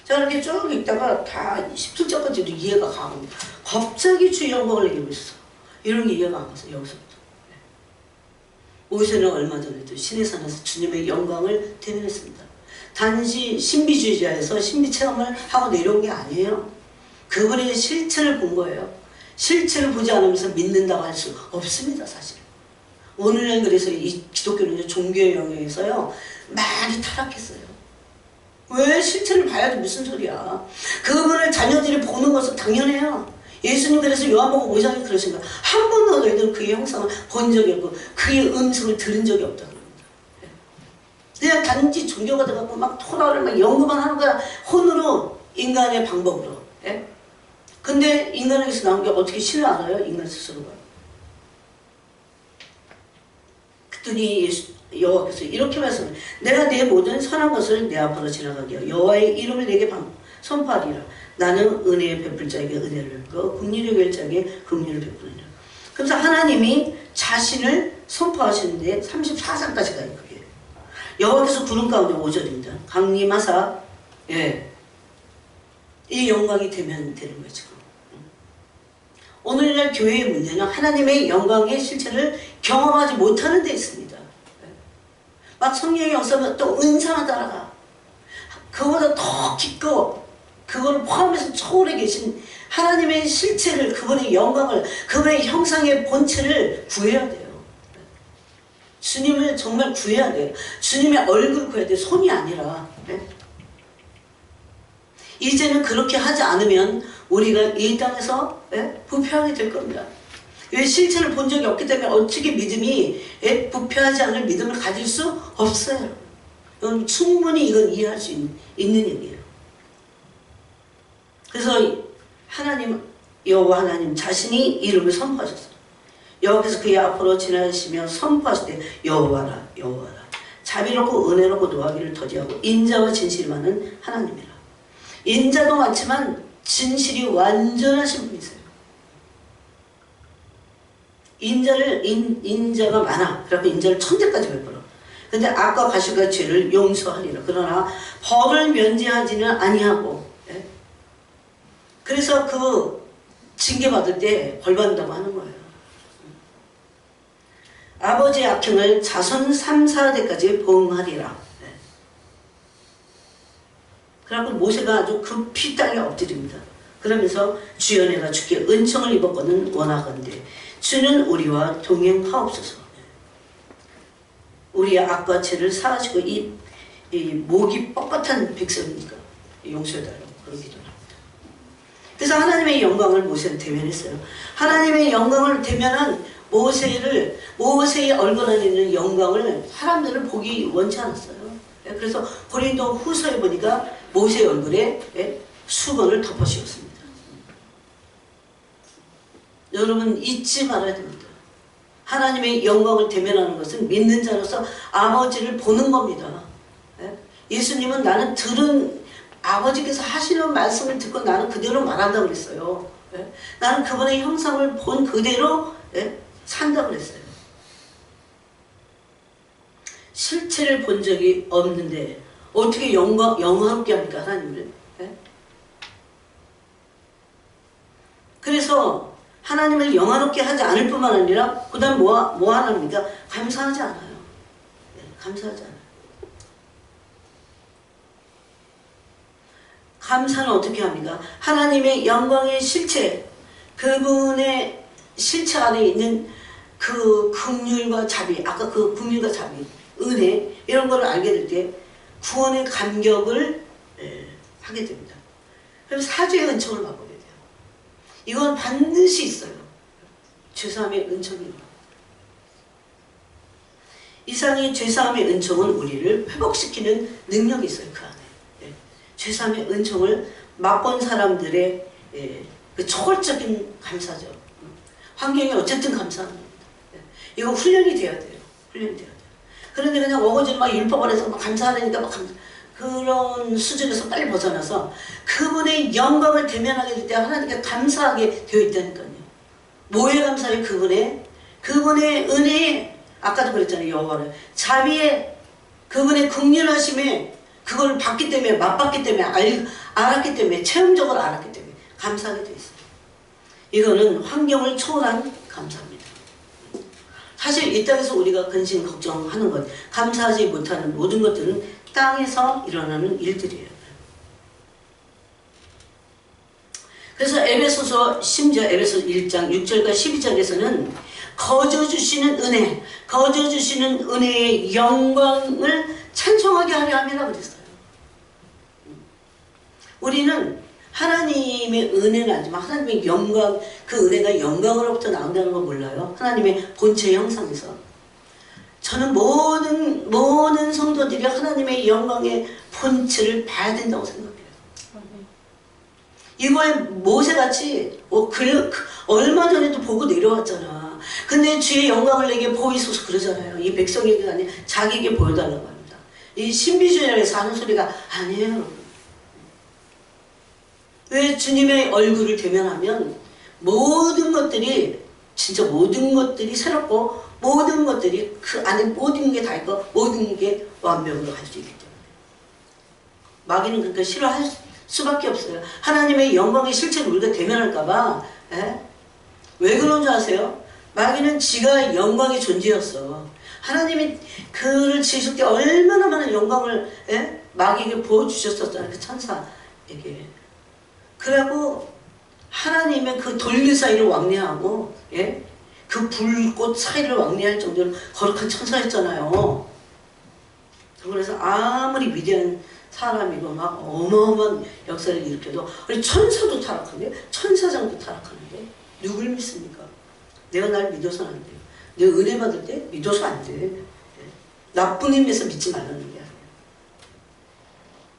S1: 자 이렇게 쭉 읽다가 다 17절까지도 이해가 가고 갑자기 주의 영광을 내게 보이소서 이런 게 이해가 안 갔어요. 여기서부터. 모세는 얼마 전에도 시내산에서 주님의 영광을 대면했습니다. 단지 신비주의자에서 신비체험을 하고 내려온 게 아니에요. 그분의 실체를 본 거예요. 실체를 보지 않으면서 믿는다고 할 수 없습니다. 사실. 오늘날 그래서 이 기독교는 종교의 영역에서요 많이 타락했어요. 왜 실체를 봐야지 무슨 소리야. 그분을 자녀들이 보는 것은 당연해요. 예수님 그래서 요한복음 5장에 그러신 거야. 한 번도 너희들 그의 형상을 본 적이 없고 그의 음성을 들은 적이 없다고 합니다. 그냥 단지 종교가 돼갖고 막 토라를 막 연구만 하는 거야. 혼으로 인간의 방법으로. 예? 근데 인간에게서 나온 게 어떻게 신을 알아요? 인간 스스로가. 그랬더니 여호와께서 이렇게 말씀해. 내가 내 모든 선한 것을 내 앞으로 지나가게 하여 여호와의 이름을 내게 선포하리라. 나는 은혜의 베풀 자에게 은혜를 베풀고 긍휼의 될 자에게 긍휼을 베푸느니라. 그래서 하나님이 자신을 선포하시는데 34장까지 가요. 그게 여호와께서 구름 가운데 5절입니다. 강림하사 이 영광이 되면 되는 거예요. 지금 오늘날 교회의 문제는 하나님의 영광의 실체를 경험하지 못하는 데 있습니다. 막 성령의 역사면 또 은사만 따라가. 그거보다 더 깊고 그걸 포함해서 초월해 계신 하나님의 실체를, 그분의 영광을, 그분의 형상의 본체를 구해야 돼요. 주님을 정말 구해야 돼요. 주님의 얼굴을 구해야 돼요. 손이 아니라. 이제는 그렇게 하지 않으면 우리가 이 땅에서 부패하게 될 겁니다. 왜 실체를 본 적이 없기 때문에 어떻게 믿음이 부패하지 않을 믿음을 가질 수 없어요. 여러분 충분히 이건 이해할 수 있는 얘기예요. 그래서 하나님, 여호와 하나님 자신이 이름을 선포하셨어요. 여호와께서 그의 앞으로 지나시며 선포하실 때 여호와라 여호와라 자비롭고 은혜롭고 노하기를 더디하고 인자와 진실이 많은 하나님이라. 인자도 많지만 진실이 완전하신 분이세요. 인자가 많아. 그래서 인자를 천대까지 베풀어. 근데 악과 가시가 죄를 용서하리라. 그러나 벌을 면제하지는 아니하고, 그래서 그 징계받을 때 벌 받는다고 하는 거예요. 아버지의 악행을 자손 3, 4대까지 보응하리라. 그래갖고 모세가 아주 급히 땅에 엎드립니다. 그러면서 주여 내가 주께 은총을 입었거든 원하건대 주는 우리와 동행하옵소서. 우리의 악과 죄를 사하시고 이 목이 뻣뻣한 백성이니까 용서해달라고 그런 기도를 합니다. 그래서 하나님의 영광을 모세는 대면했어요. 하나님의 영광을 대면한 모세의 얼굴 안에 있는 영광을 사람들은 보기 원치 않았어요. 그래서 고린도 후서에 보니까 모세의 얼굴에 수건을 덮어 씌웠습니다. 여러분 잊지 말아야 됩니다. 하나님의 영광을 대면하는 것은 믿는 자로서 아버지를 보는 겁니다. 예수님은 나는 아버지께서 하시는 말씀을 듣고 나는 그대로 말한다고 그랬어요. 예? 나는 그분의 형상을 본 그대로 예? 산다고 그랬어요. 실체를 본 적이 없는데 어떻게 영화롭게 합니까, 하나님을? 예? 그래서 하나님을 영화롭게 하지 않을 뿐만 아니라 그 다음 뭐 하나입니까? 감사하지 않아요. 예, 감사하지 않아요. 감사는 어떻게 합니까? 하나님의 영광의 실체, 그분의 실체 안에 있는 그 긍휼과 자비, 아까 그 긍휼과 자비, 은혜 이런 걸 알게 될 때 구원의 감격을 하게 됩니다. 그래서 사죄의 은총을 맛보게 돼요. 이건 반드시 있어요. 죄사함의 은총이요. 이상의 죄사함의 은총은 우리를 회복시키는 능력이 있어요. 그 안에. 예. 죄사함의 은총을 맛본 사람들의 그 초월적인 감사죠. 환경이 어쨌든 감사합니다. 예. 이거 훈련이 돼야 돼요. 훈련이 돼야 돼요. 그런데 그냥 어거지로 막 율법 안에서 막 감사하니까 막 그런 수준에서 빨리 벗어나서 그분의 영광을 대면하게 될 때 하나님께 감사하게 되어 있다니까요. 뭐에 감사해요? 그분의 은혜에, 아까도 그랬잖아요. 여호와를 자비에, 그분의 긍휼하심에, 그걸 봤기 때문에, 맛봤기 때문에, 알았기 때문에, 체험적으로 알았기 때문에 감사하게 되어 있어요. 이거는 환경을 초월한 감사입니다. 사실 이 땅에서 우리가 근심 걱정하는 것, 감사하지 못하는 모든 것들은 땅에서 일어나는 일들이에요. 그래서 에베소서, 심지어 에베소 1장 6절과 12절에서는 거저주시는 은혜, 거저주시는 은혜의 영광을 찬송하게 하려 함이라고 그랬어요. 우리는 하나님의 은혜는 아니지만 하나님의 영광, 그 은혜가 영광으로부터 나온다는 걸 몰라요. 하나님의 본체 형상에서. 저는 모든 성도들이 하나님의 영광의 본체를 봐야 된다고 생각해요. 이거에 모세같이 얼마 전에도 보고 내려왔잖아. 근데 주의 영광을 내게 보이소서 그러잖아요. 이 백성에게 아니라 자기에게 보여달라고 합니다. 이 신비주의에서 하는 소리가 아니에요, 여러분. 왜 주님의 얼굴을 대면하면 모든 것들이, 진짜 모든 것들이 새롭고 모든 것들이 그 안에 모든 게 다 있고 모든 게 완벽으로 할 수 있기 때문에. 마귀는 그러니까 싫어할 수밖에 없어요. 하나님의 영광의 실체를 우리가 대면할까봐. 왜 그런 줄 아세요? 마귀는 지가 영광의 존재였어. 하나님이 그를 지으실 때 얼마나 많은 영광을 마귀에게 보여주셨었잖아요. 그 천사에게. 그리고 하나님의 그 돌리 사이를 왕래하고 그 불꽃 사이를 왕래할 정도로 거룩한 천사였잖아요. 그래서 아무리 위대한 사람이고 막 어마어마한 역사를 일으켜도 우리 천사도 타락하는데, 천사장도 타락하는데 누굴 믿습니까? 내가 날 믿어서는 안 돼요. 내가 은혜 받을 때 믿어서 안 돼. 나쁜 의미에서 믿지 말라는 게 아니에요.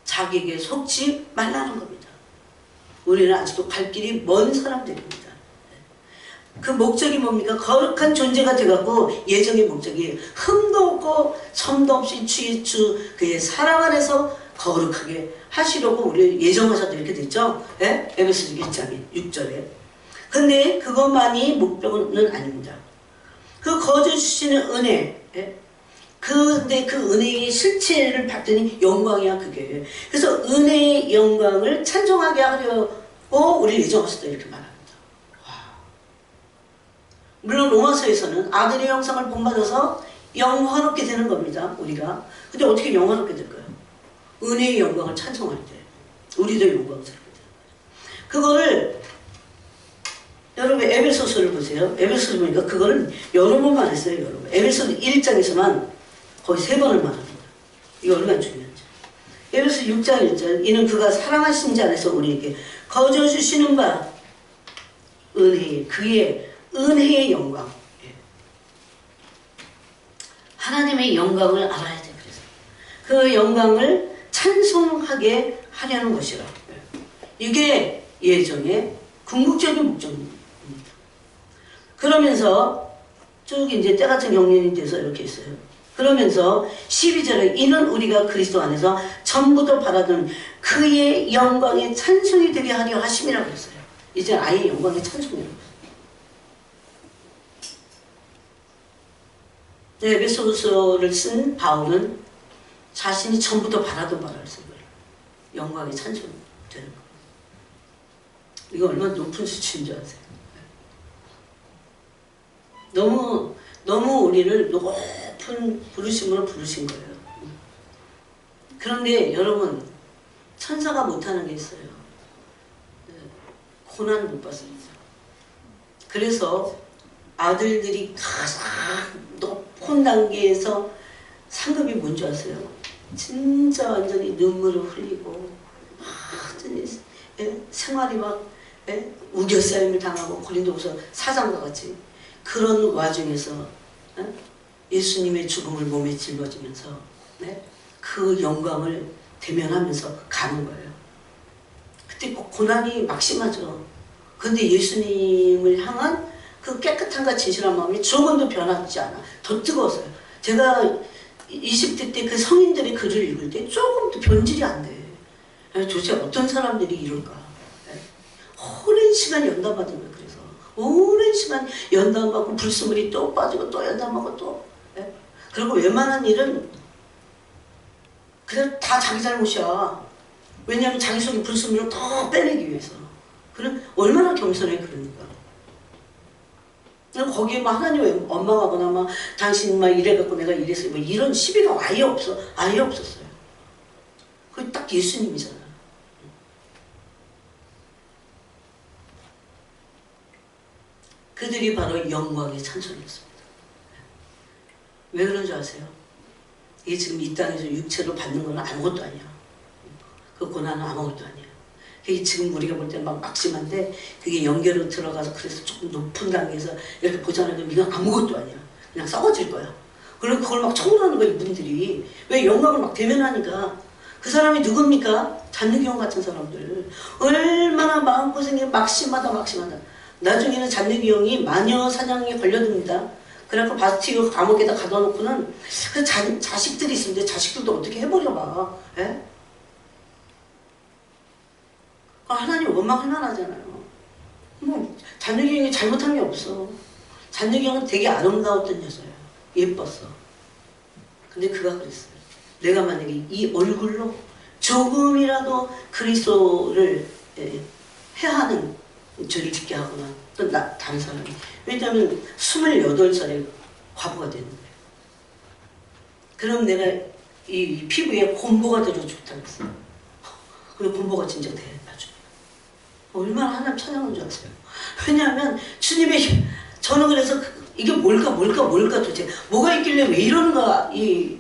S1: 자기에게 속지 말라는 겁니다. 우리는 아직도 갈 길이 먼 사람들입니다. 그 목적이 뭡니까? 거룩한 존재가 되갖고 예정의 목적이 흠도 없고 섬도 없이 주의 그의 사랑 안에서 거룩하게 하시려고 우리 예정하셨다 이렇게 됐죠? 에베소서 1장 6절에. 근데 그것만이 목표는 아닙니다. 그 거저주시는 은혜, 근데 그 은혜의 실체를 봤더니 영광이야 그게. 그래서 은혜의 영광을 찬송하게 하려고 우리 예정하셨다 이렇게 말합니다. 물론 로마서에서는 아들의 형상을 본받아서 영화롭게 되는 겁니다. 우리가. 근데 어떻게 영화롭게 될까요? 은혜의 영광을 찬송할 때 우리도 영광스럽게 되는 거예요. 그거를 여러분 에베소서를 보세요. 에베소서 보니까 그거를 여러 번만 했어요. 여러 번. 에베소서 1장에서만 거의 3번을 말합니다. 이거 얼마나 중요한지. 에베소서 6장 1절 이는 그가 사랑하신 자 안에서 우리에게 거저주시는 바 은혜의 그의 은혜의 영광. 하나님의 영광을 알아야 돼. 그래서 그 영광을 찬송하게 하려는 것이라. 이게 예정의 궁극적인 목적입니다. 그러면서 쭉 이제 때같은 경륜이 돼서 이렇게 있어요. 그러면서 12절에 이는 우리가 그리스도 안에서 전부터 바라던 그의 영광의 찬송이 되게 하려 하심이라고 했어요. 이제 아예 영광의 찬송이라고 했어요. 네, 에베소서를 쓴 바울은 자신이 전부터 바라던 바를 쓴 거예요. 영광의 찬송이 되는 거. 이거 얼마나 높은 수치인 줄 아세요? 너무 우리를 높은 부르심으로 부르신 거예요. 그런데 여러분, 천사가 못하는 게 있어요. 고난 못 받습니다. 그래서 아들들이 가장 높은 단계에서 상급이 뭔지 아세요? 진짜 완전히 눈물을 흘리고 완전히 생활이 막 우겨싸임을 당하고 고린도후서 4장과 같이 그런 와중에서 예수님의 죽음을 몸에 짊어지면서 그 영광을 대면하면서 가는 거예요. 그때 고난이 막심하죠. 그런데 예수님을 향한 그 깨끗함과 진실한 마음이 조금도 변하지 않아. 더 뜨거웠어요. 제가 20대 때 그 성인들의 글을 읽을 때 조금도 변질이 안 돼. 도대체 어떤 사람들이 이럴까. 오랜 시간 연단받은 거예요. 그래서 오랜 시간 연단받고 불순물이 또 빠지고 또 연단받고 또. 그리고 웬만한 일은 그냥 다 자기 잘못이야. 왜냐하면 자기 속에 불순물을 더 빼내기 위해서. 그럼 얼마나 겸손해. 그러니까. 거기에 막 하나님 원망하거나 막 당신 막 이래갖고 내가 이래서 뭐 이런 시비가 아예 없었어요. 그게 딱 예수님이잖아. 그들이 바로 영광의 찬송이었습니다. 왜 그런 줄 아세요? 이게 지금 이 땅에서 육체로 받는 건 아무것도 아니야. 그 고난은 아무것도 아니야. 그게 지금 우리가 볼 때는 막 막심한데 그게 연결로 들어가서 그래서 조금 높은 단계에서 이렇게 보자는 이건 아무것도 아니야. 그냥 썩어질 거야. 그리고 그걸 막 청구하는 거야 이분들이. 왜 영광을 막 대면하니까. 그 사람이 누굽니까? 잔느기형 같은 사람들. 얼마나 마음고생이 막심하다. 나중에는 잔느기형이 마녀 사냥에 걸려듭니다. 그래갖고 바스티유 감옥에다 가둬놓고는 그 자식들이 있는데 자식들도 어떻게 해버려 봐. 예? 하나님 원망할 만하잖아요. 뭐 잔느기형이 잘못한 게 없어. 잔느기형은 되게 아름다웠던 여자예요. 예뻤어. 근데 그가 그랬어요. 내가 만약에 이 얼굴로 조금이라도 그리스도를 해하는 죄를 짓게 하거나 또 다른 사람이. 왜냐하면 28살에 과부가 되는 거예요. 그럼 내가 이 피부에 곰보가 되어 좋다고 했어요. 근데 곰보가 진짜 돼. 나중에. 얼마나 하나님 찬양한 줄 아세요? 왜냐하면 주님의 저는 그래서 이게 뭘까 도대체 뭐가 있길래 왜 이러는가 이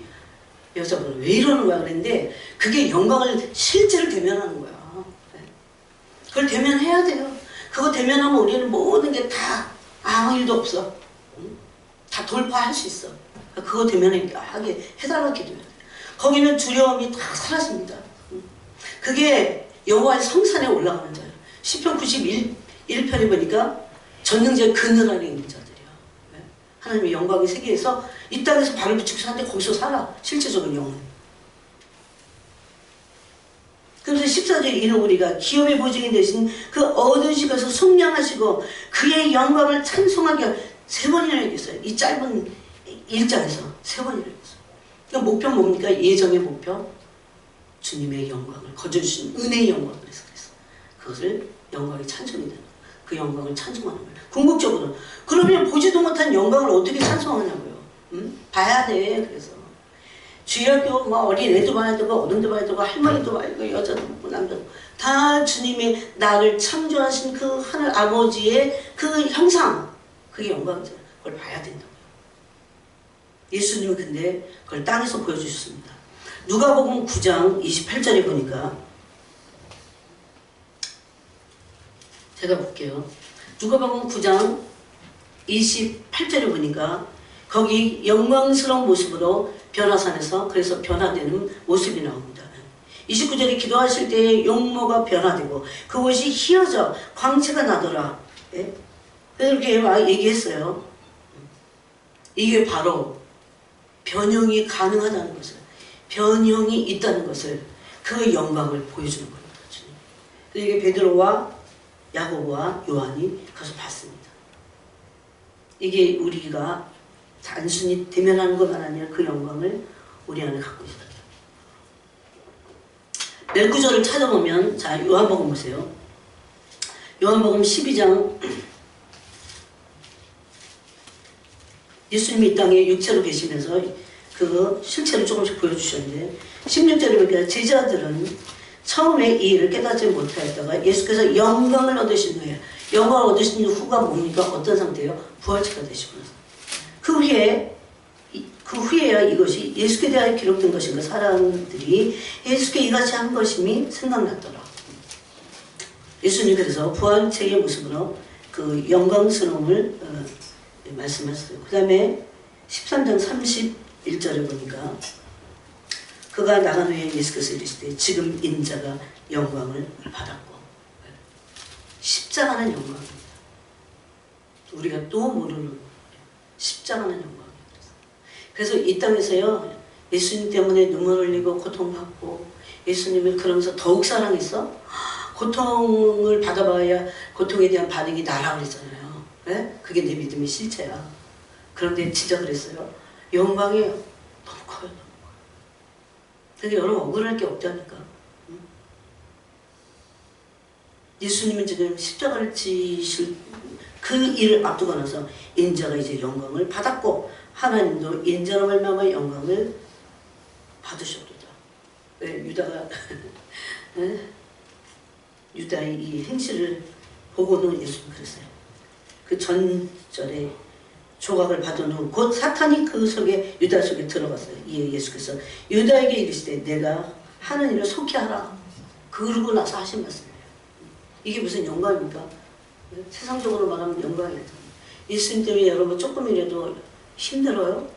S1: 여자분 왜 이러는 거야 그랬는데 그게 영광을 실제로 대면하는 거야. 그걸 대면해야 돼요. 그거 대면하면 우리는 모든 게 다 아무 일도 없어. 다 돌파할 수 있어. 그거 대면하게 해달라고 기도해야 돼. 거기는 두려움이 다 사라집니다. 그게 여호와의 성산에 올라가는 자예요. 시편 91편에 보니까 전능자의 그늘 아래 있는 자들이야. 하나님의 영광의 세계에서 이 땅에서 발을 붙이고 사는데 거기서 살아. 실제적인 영혼. 그래서 14절에 이는 우리가 기업의 보증이 되신 그 어두운 집에서 속량하시고 그의 영광을 찬송하게 3번이나 얘기했어요. 이 짧은 1장에서 3번이나 얘기했어요. 그러니까 목표 뭡니까? 예정의 목표. 주님의 영광을 거저주신 은혜의 영광을 그래서 그것을 영광의 찬송이 되는 그 영광을 찬송하는 거예요. 궁극적으로. 그러면 보지도 못한 영광을 어떻게 찬송하냐고요. 봐야 돼. 그래서 주일학교 뭐 어린애도 봐야 되고 어른도 봐야 되고 할머니도 봐야 되고 여자도 보고 남자도 다 주님의 나를 창조하신 그 하늘 아버지의 그 형상 그게 영광이잖아요. 그걸 봐야 된다고요. 예수님은 근데 그걸 땅에서 보여주셨습니다. 누가복음 9장 28절에 보니까 제가 볼게요. 누가복음 9장 28절에 보니까 거기 영광스러운 모습으로 변화산에서 그래서 변화되는 모습이 나옵니다. 29절에 기도하실 때 용모가 변화되고 그것이 희어져 광채가 나더라. 그래서 이렇게 얘기했어요. 이게 바로 변형이 가능하다는 것을, 변형이 있다는 것을, 그 영광을 보여주는 겁니다. 이게 베드로와 야고보와 요한이 가서 봤습니다. 이게 우리가 단순히 대면하는 것만 아니라 그 영광을 우리 안에 갖고 있어요. 몇 구절을 찾아보면, 자, 요한복음 보세요. 요한복음 12장, 예수님이 이 땅에 육체로 계시면서 그 실체를 조금씩 보여주셨는데, 16절에 보니까 제자들은 처음에 이 일을 깨닫지 못하였다가 예수께서 영광을 얻으신 후에, 영광을 얻으신 후가 뭡니까? 어떤 상태예요? 부활체가 되시고 나서. 그 후에야 이것이 예수께 대하여 기록된 것인가, 사람들이 예수께 이같이 한 것임이 생각났더라. 예수님 그래서 부활체의 모습으로 그 영광스러움을 말씀하셨어요. 그 다음에 13장 31절에 보니까 그가 나간 후에 예수께서 이르시되 지금 인자가 영광을 받았고, 십자가는 영광입니다. 우리가 또 모르는 십자가는 영광입니다. 그래서 이 땅에서요, 예수님 때문에 눈물 흘리고 고통받고 예수님을 그러면서 더욱 사랑했어? 고통을 받아봐야 고통에 대한 반응이 나라 그랬잖아요. 네? 그게 내 믿음의 실체야. 그런데 진짜 그랬어요. 영광이에요. 너무 커요. 근데 여러분 억울할 게 없다니까. 응? 예수님은 지금 십자가를 지실 그 일을 앞두고 나서 인자가 이제 영광을 받았고, 하나님도 인자로 말미암아 영광을 받으셨도다. 왜 유다가 유다의 이 행실을 보고는 예수님 그랬어요. 그 전절에 조각을 받은 후 곧 사탄이 그 속에, 유다 속에 들어갔어요. 이에 예수께서 유다에게 이르시되 내가 하는 일을 속히 하라. 그러고 나서 하신 말씀이에요. 이게 무슨 영광입니까? 세상적으로 말하면 영광이에요. 예수님 때문에 여러분 조금이라도 힘들어요?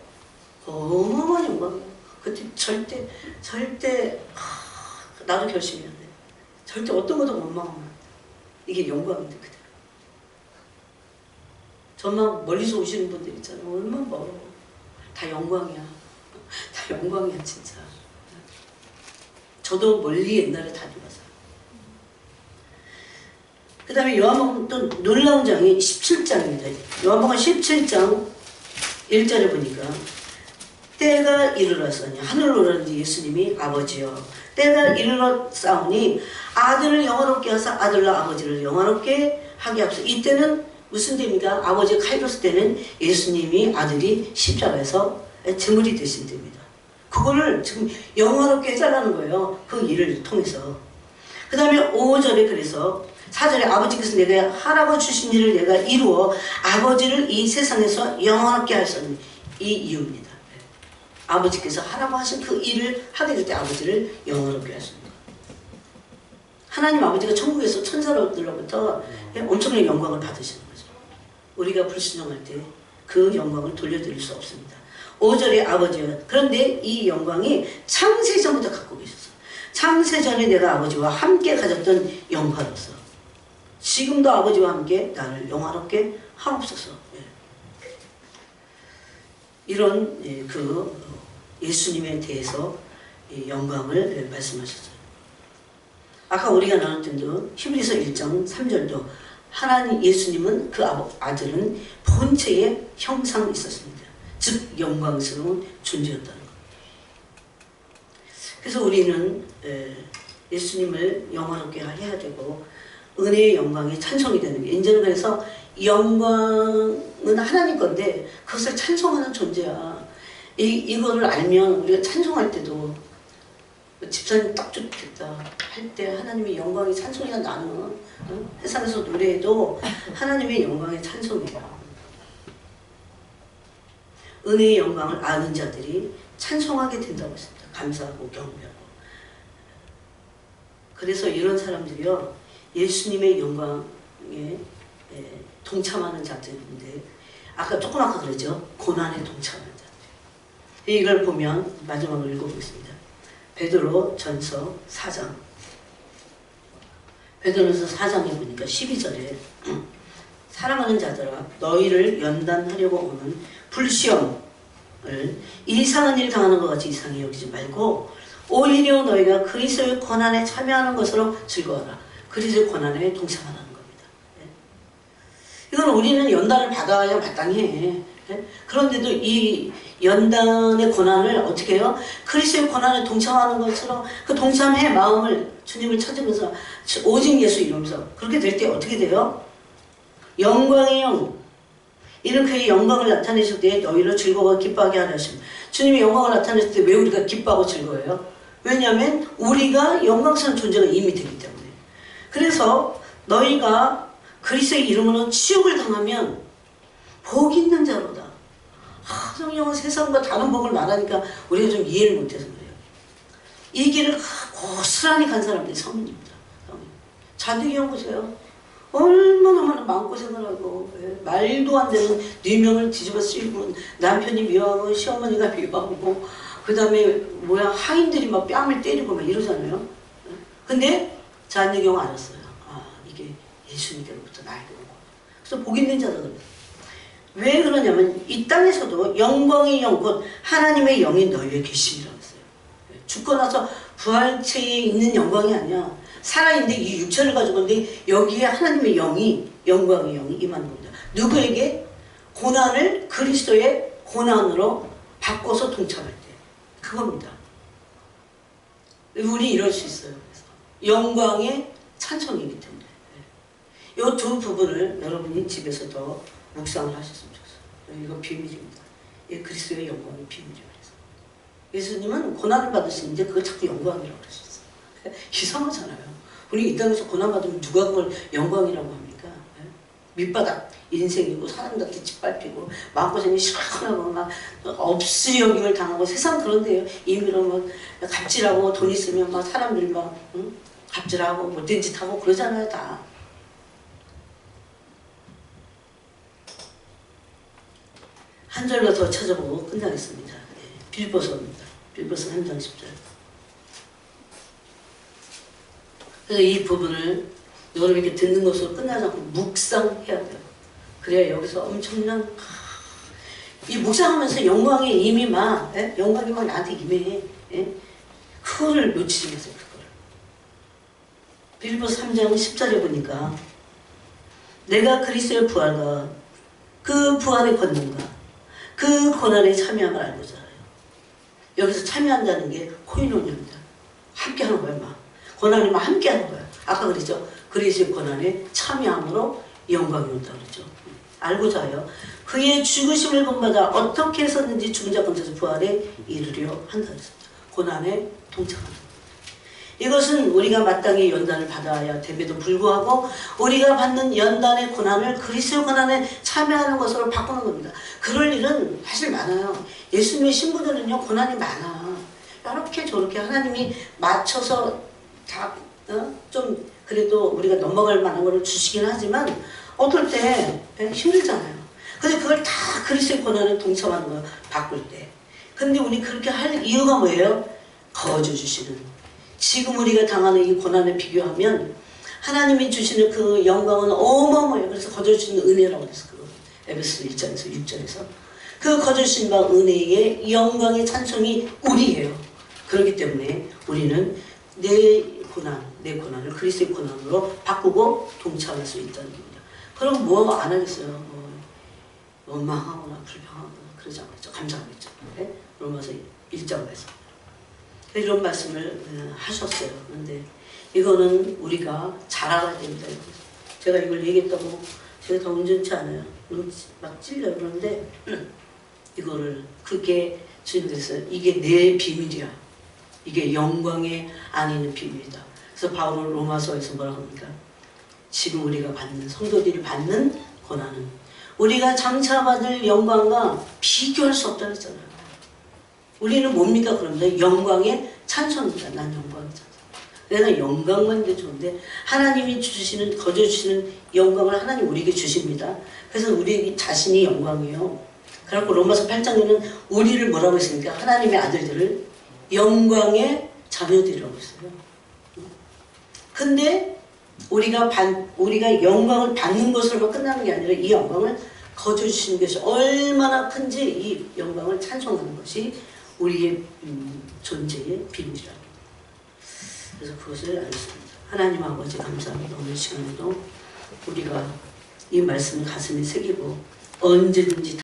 S1: 어마어마한 영광이에요. 그때 절대 나도 결심해야 돼. 절대 어떤 것도 못 막아. 이게 영광인데 그대로. 정말 멀리서 오시는 분들 있잖아요. 얼마나 멀어. 다 영광이야. 다 영광이야 진짜. 저도 멀리 옛날에 다녀봤어요. 그 다음에 요한복음 또 놀라운 장이 17장입니다. 요한복음 17장 1절에 보니까 때가 이르렀으니, 하늘로 오르는지 예수님이 아버지여 때가 이르렀사오니 아들을 영화롭게 하사 아들로 아버지를 영화롭게 하게 하소서. 이때는 무슨 때입니까? 아버지 카이로스 때는 예수님이 아들이 십자가에서 제물이 되신 때입니다. 그거를 지금 영화롭게 해달라는 거예요. 그 일을 통해서. 그 다음에 5절에 그래서 4절에 아버지께서 내가 하라고 주신 일을 내가 이루어 아버지를 이 세상에서 영원하게 하셨니, 이 이유입니다. 아버지께서 하라고 하신 그 일을 하게 될 때 아버지를 영원하게 하십니다. 하나님 아버지가 천국에서 천사로부터 엄청난 영광을 받으시는 거죠. 우리가 불순종할 때 그 영광을 돌려드릴 수 없습니다. 5절에 아버지요. 그런데 이 영광이 창세전부터 갖고 계셨어요. 창세전에 내가 아버지와 함께 가졌던 영광으로서 지금도 아버지와 함께 나를 영화롭게 하옵소서. 이런 그 예수님에 대해서 영광을 말씀하셨어요. 아까 우리가 나눴던 도 히브리서 1장 3절도 하나님 예수님은 그 아들은 본체의 형상이 있었습니다. 즉 영광스러운 존재였다는 것. 그래서 우리는 예수님을 영화롭게 해야 되고 은혜의 영광이 찬송이 되는 게, 이제는 그래서 영광은 하나님 건데 그것을 찬송하는 존재야. 이거를 알면 우리가 찬송할 때도 집사님 딱 좋겠다 할 때 하나님의 영광의 찬송이가 나는 세상에서 노래해도 하나님의 영광의 찬송이야. 은혜의 영광을 아는 자들이 찬송하게 된다고 했습니다. 감사하고 경배하고. 그래서 이런 사람들이요, 예수님의 영광에 동참하는 자들인데, 아까 조금 아까 그랬죠? 고난에 동참하는 자들. 이걸 보면 마지막으로 읽어보겠습니다. 베드로 전서 4장. 베드로전서 4장에 보니까 12절에 사랑하는 자들아 너희를 연단하려고 오는 불시험, 이상한 일 당하는 것 같이 이상히 여기지 말고 오히려 너희가 그리스도의 고난에 참여하는 것으로 즐거워라. 그리스도의 고난에 동참하라는 겁니다. 이건 우리는 연단을 받아야 마땅히 해. 그런데도 이 연단의 고난을 어떻게 해요? 그리스도의 고난에 동참하는 것처럼 그 동참의 마음을 주님을 찾으면서 오직 예수 이루면서 그렇게 될 때 어떻게 돼요? 영광의 영, 이는 그의 영광을 나타내실 때 너희를 즐거워 기뻐하게 하려 하심. 주님이 영광을 나타내실 때 왜 우리가 기뻐하고 즐거워요? 왜냐하면 우리가 영광스러운 존재가 이미 되기 때문에. 그래서 너희가 그리스도의 이름으로 치욕을 당하면 복 있는 자로다. 성령은 세상과 다른 복을 말하니까 우리가 좀 이해를 못해서 그래요. 이 길을 고스란히 간 사람들이 성인입니다. 자득이 형 보세요. 얼마나 많은 마음고생을 하고 말도 안 되는 뉘명을 뒤집어 쓰고 남편이 미워하고 시어머니가 미워하고 그 다음에 뭐야 하인들이 막 뺨을 때리고 막 이러잖아요. 근데 자득이 알았어요. 아 이게 예수님께로부터 나에게 온 거야. 그래서 복 있는 자다 그래요. 왜 그러냐면 이 땅에서도 영광의 영, 곧 하나님의 영이 너희에 계심이라고 했어요. 죽고 나서 부활체에 있는 영광이 아니야. 살아있는데 이 육체를 가지고 있는데 여기에 하나님의 영이, 영광의 영이 임하는 겁니다. 누구에게? 고난을 그리스도의 고난으로 바꿔서 동참할 때. 그겁니다. 우리 이럴 수 있어요. 그래서 영광의 찬송이기 때문에. 이 두 부분을 여러분이 집에서 더 묵상을 하셨으면 좋겠어요. 이거 비밀입니다. 이 그리스도의 영광의 비밀이에요. 예수님은 고난을 받으시는데 그걸 자꾸 영광이라고 그러셨어요. 이상하잖아요. 우리 이 땅에서 고난받으면 누가 그걸 영광이라고 합니까? 밑바닥 인생이고 사람답게 짓밟히고 마음고생이 시원하고 막 없이 여김을 당하고 세상 그런데요. 임의로 막 갑질하고 돈 있으면 막 사람들 막 갑질하고 못된 짓 하고 그러잖아요. 다. 한 절로 더 찾아보고 끝나겠습니다. 빌보서입니다. 빌보서 3장 10절. 그래서 이 부분을 여러분 이렇게 듣는 것으로 끝나지 않고 묵상해야 돼요. 그래야 여기서 엄청난 이 묵상하면서 영광의 임이 막 영광이 막 나한테 임해. 그거를 놓치지 마세요. 그거를. 빌보서 3장 10절에 보니까 내가 그리스도의 부활과 그 부활의 권능과 그 고난에 참여함을 알고자 해요. 여기서 참여한다는 게 코이노니아입니다. 함께하는 거예요. 막. 고난이 막 함께하는 거예요. 아까 그랬죠. 그리스도의 고난에 참여함으로 영광이 온다 그랬죠. 알고자 하여 그의 죽으심을 본받아 어떻게 해서든지 죽은 자 가운데서 부활에 이르려 한다 그랬습니다. 고난에 동참하는 이것은 우리가 마땅히 연단을 받아야 됨에도 불구하고 우리가 받는 연단의 고난을 그리스도의 고난에 참여하는 것으로 바꾸는 겁니다. 그럴 일은 사실 많아요. 예수님의 신부들은요 고난이 많아. 이렇게 저렇게 하나님이 맞춰서 다 좀 그래도 우리가 넘어갈 만한 걸 주시긴 하지만 어떨 때 힘들잖아요. 근데 그걸 다 그리스도의 고난에 동참하는 거 바꿀 때. 근데 우리 그렇게 할 이유가 뭐예요? 거저주시는 지금 우리가 당하는 이 고난을 비교하면 하나님이 주시는 그 영광은 어마어마해요. 그래서 거저주시는 은혜라고 해서 그거 에베소서 1장에서 6절에서 그 거저주신과 은혜의 영광의 찬송이 우리예요. 그렇기 때문에 우리는 내 고난을 그리스도의 고난으로 바꾸고 동참할 수 있다는 겁니다. 그럼 뭐 안 하겠어요? 뭐 원망하거나 불평하거나 그러지 않겠죠. 감사하겠죠. 네? 로마서 1장에서 이런 말씀을 하셨어요. 그런데 이거는 우리가 잘 알아야 됩니다. 제가 이걸 얘기했다고 제가 더 온전치 않아요. 막 찔려요. 그런데 이거를 그게 주님께서 이게 내 비밀이야. 이게 영광의 안에 있는 비밀이다. 그래서 바울은 로마서에서 뭐라고 합니까? 지금 우리가 받는 성도들이 받는 고난은 우리가 장차 받을 영광과 비교할 수 없다고 했잖아요. 우리는 뭡니까? 그러면 영광의 찬송이다. 난 영광의 찬송. 내가 영광만 게 좋은데 하나님이 주시는 거저주시는 영광을 하나님 우리에게 주십니다. 그래서 우리 자신이 영광이에요. 그래서 로마서 8장에는 우리를 뭐라고 했습니까? 하나님의 아들들을 영광의 자녀들이라고 했어요. 근데 우리가 영광을 받는 것으로만 끝나는 게 아니라 이 영광을 거두신 것이 얼마나 큰지 이 영광을 찬송하는 것이 우리의 존재의 비밀이라고. 그래서 그것을 알겠습니다. 하나님 아버지 감사합니다. 오늘 시간에도 우리가 이 말씀을 가슴에 새기고 언제든지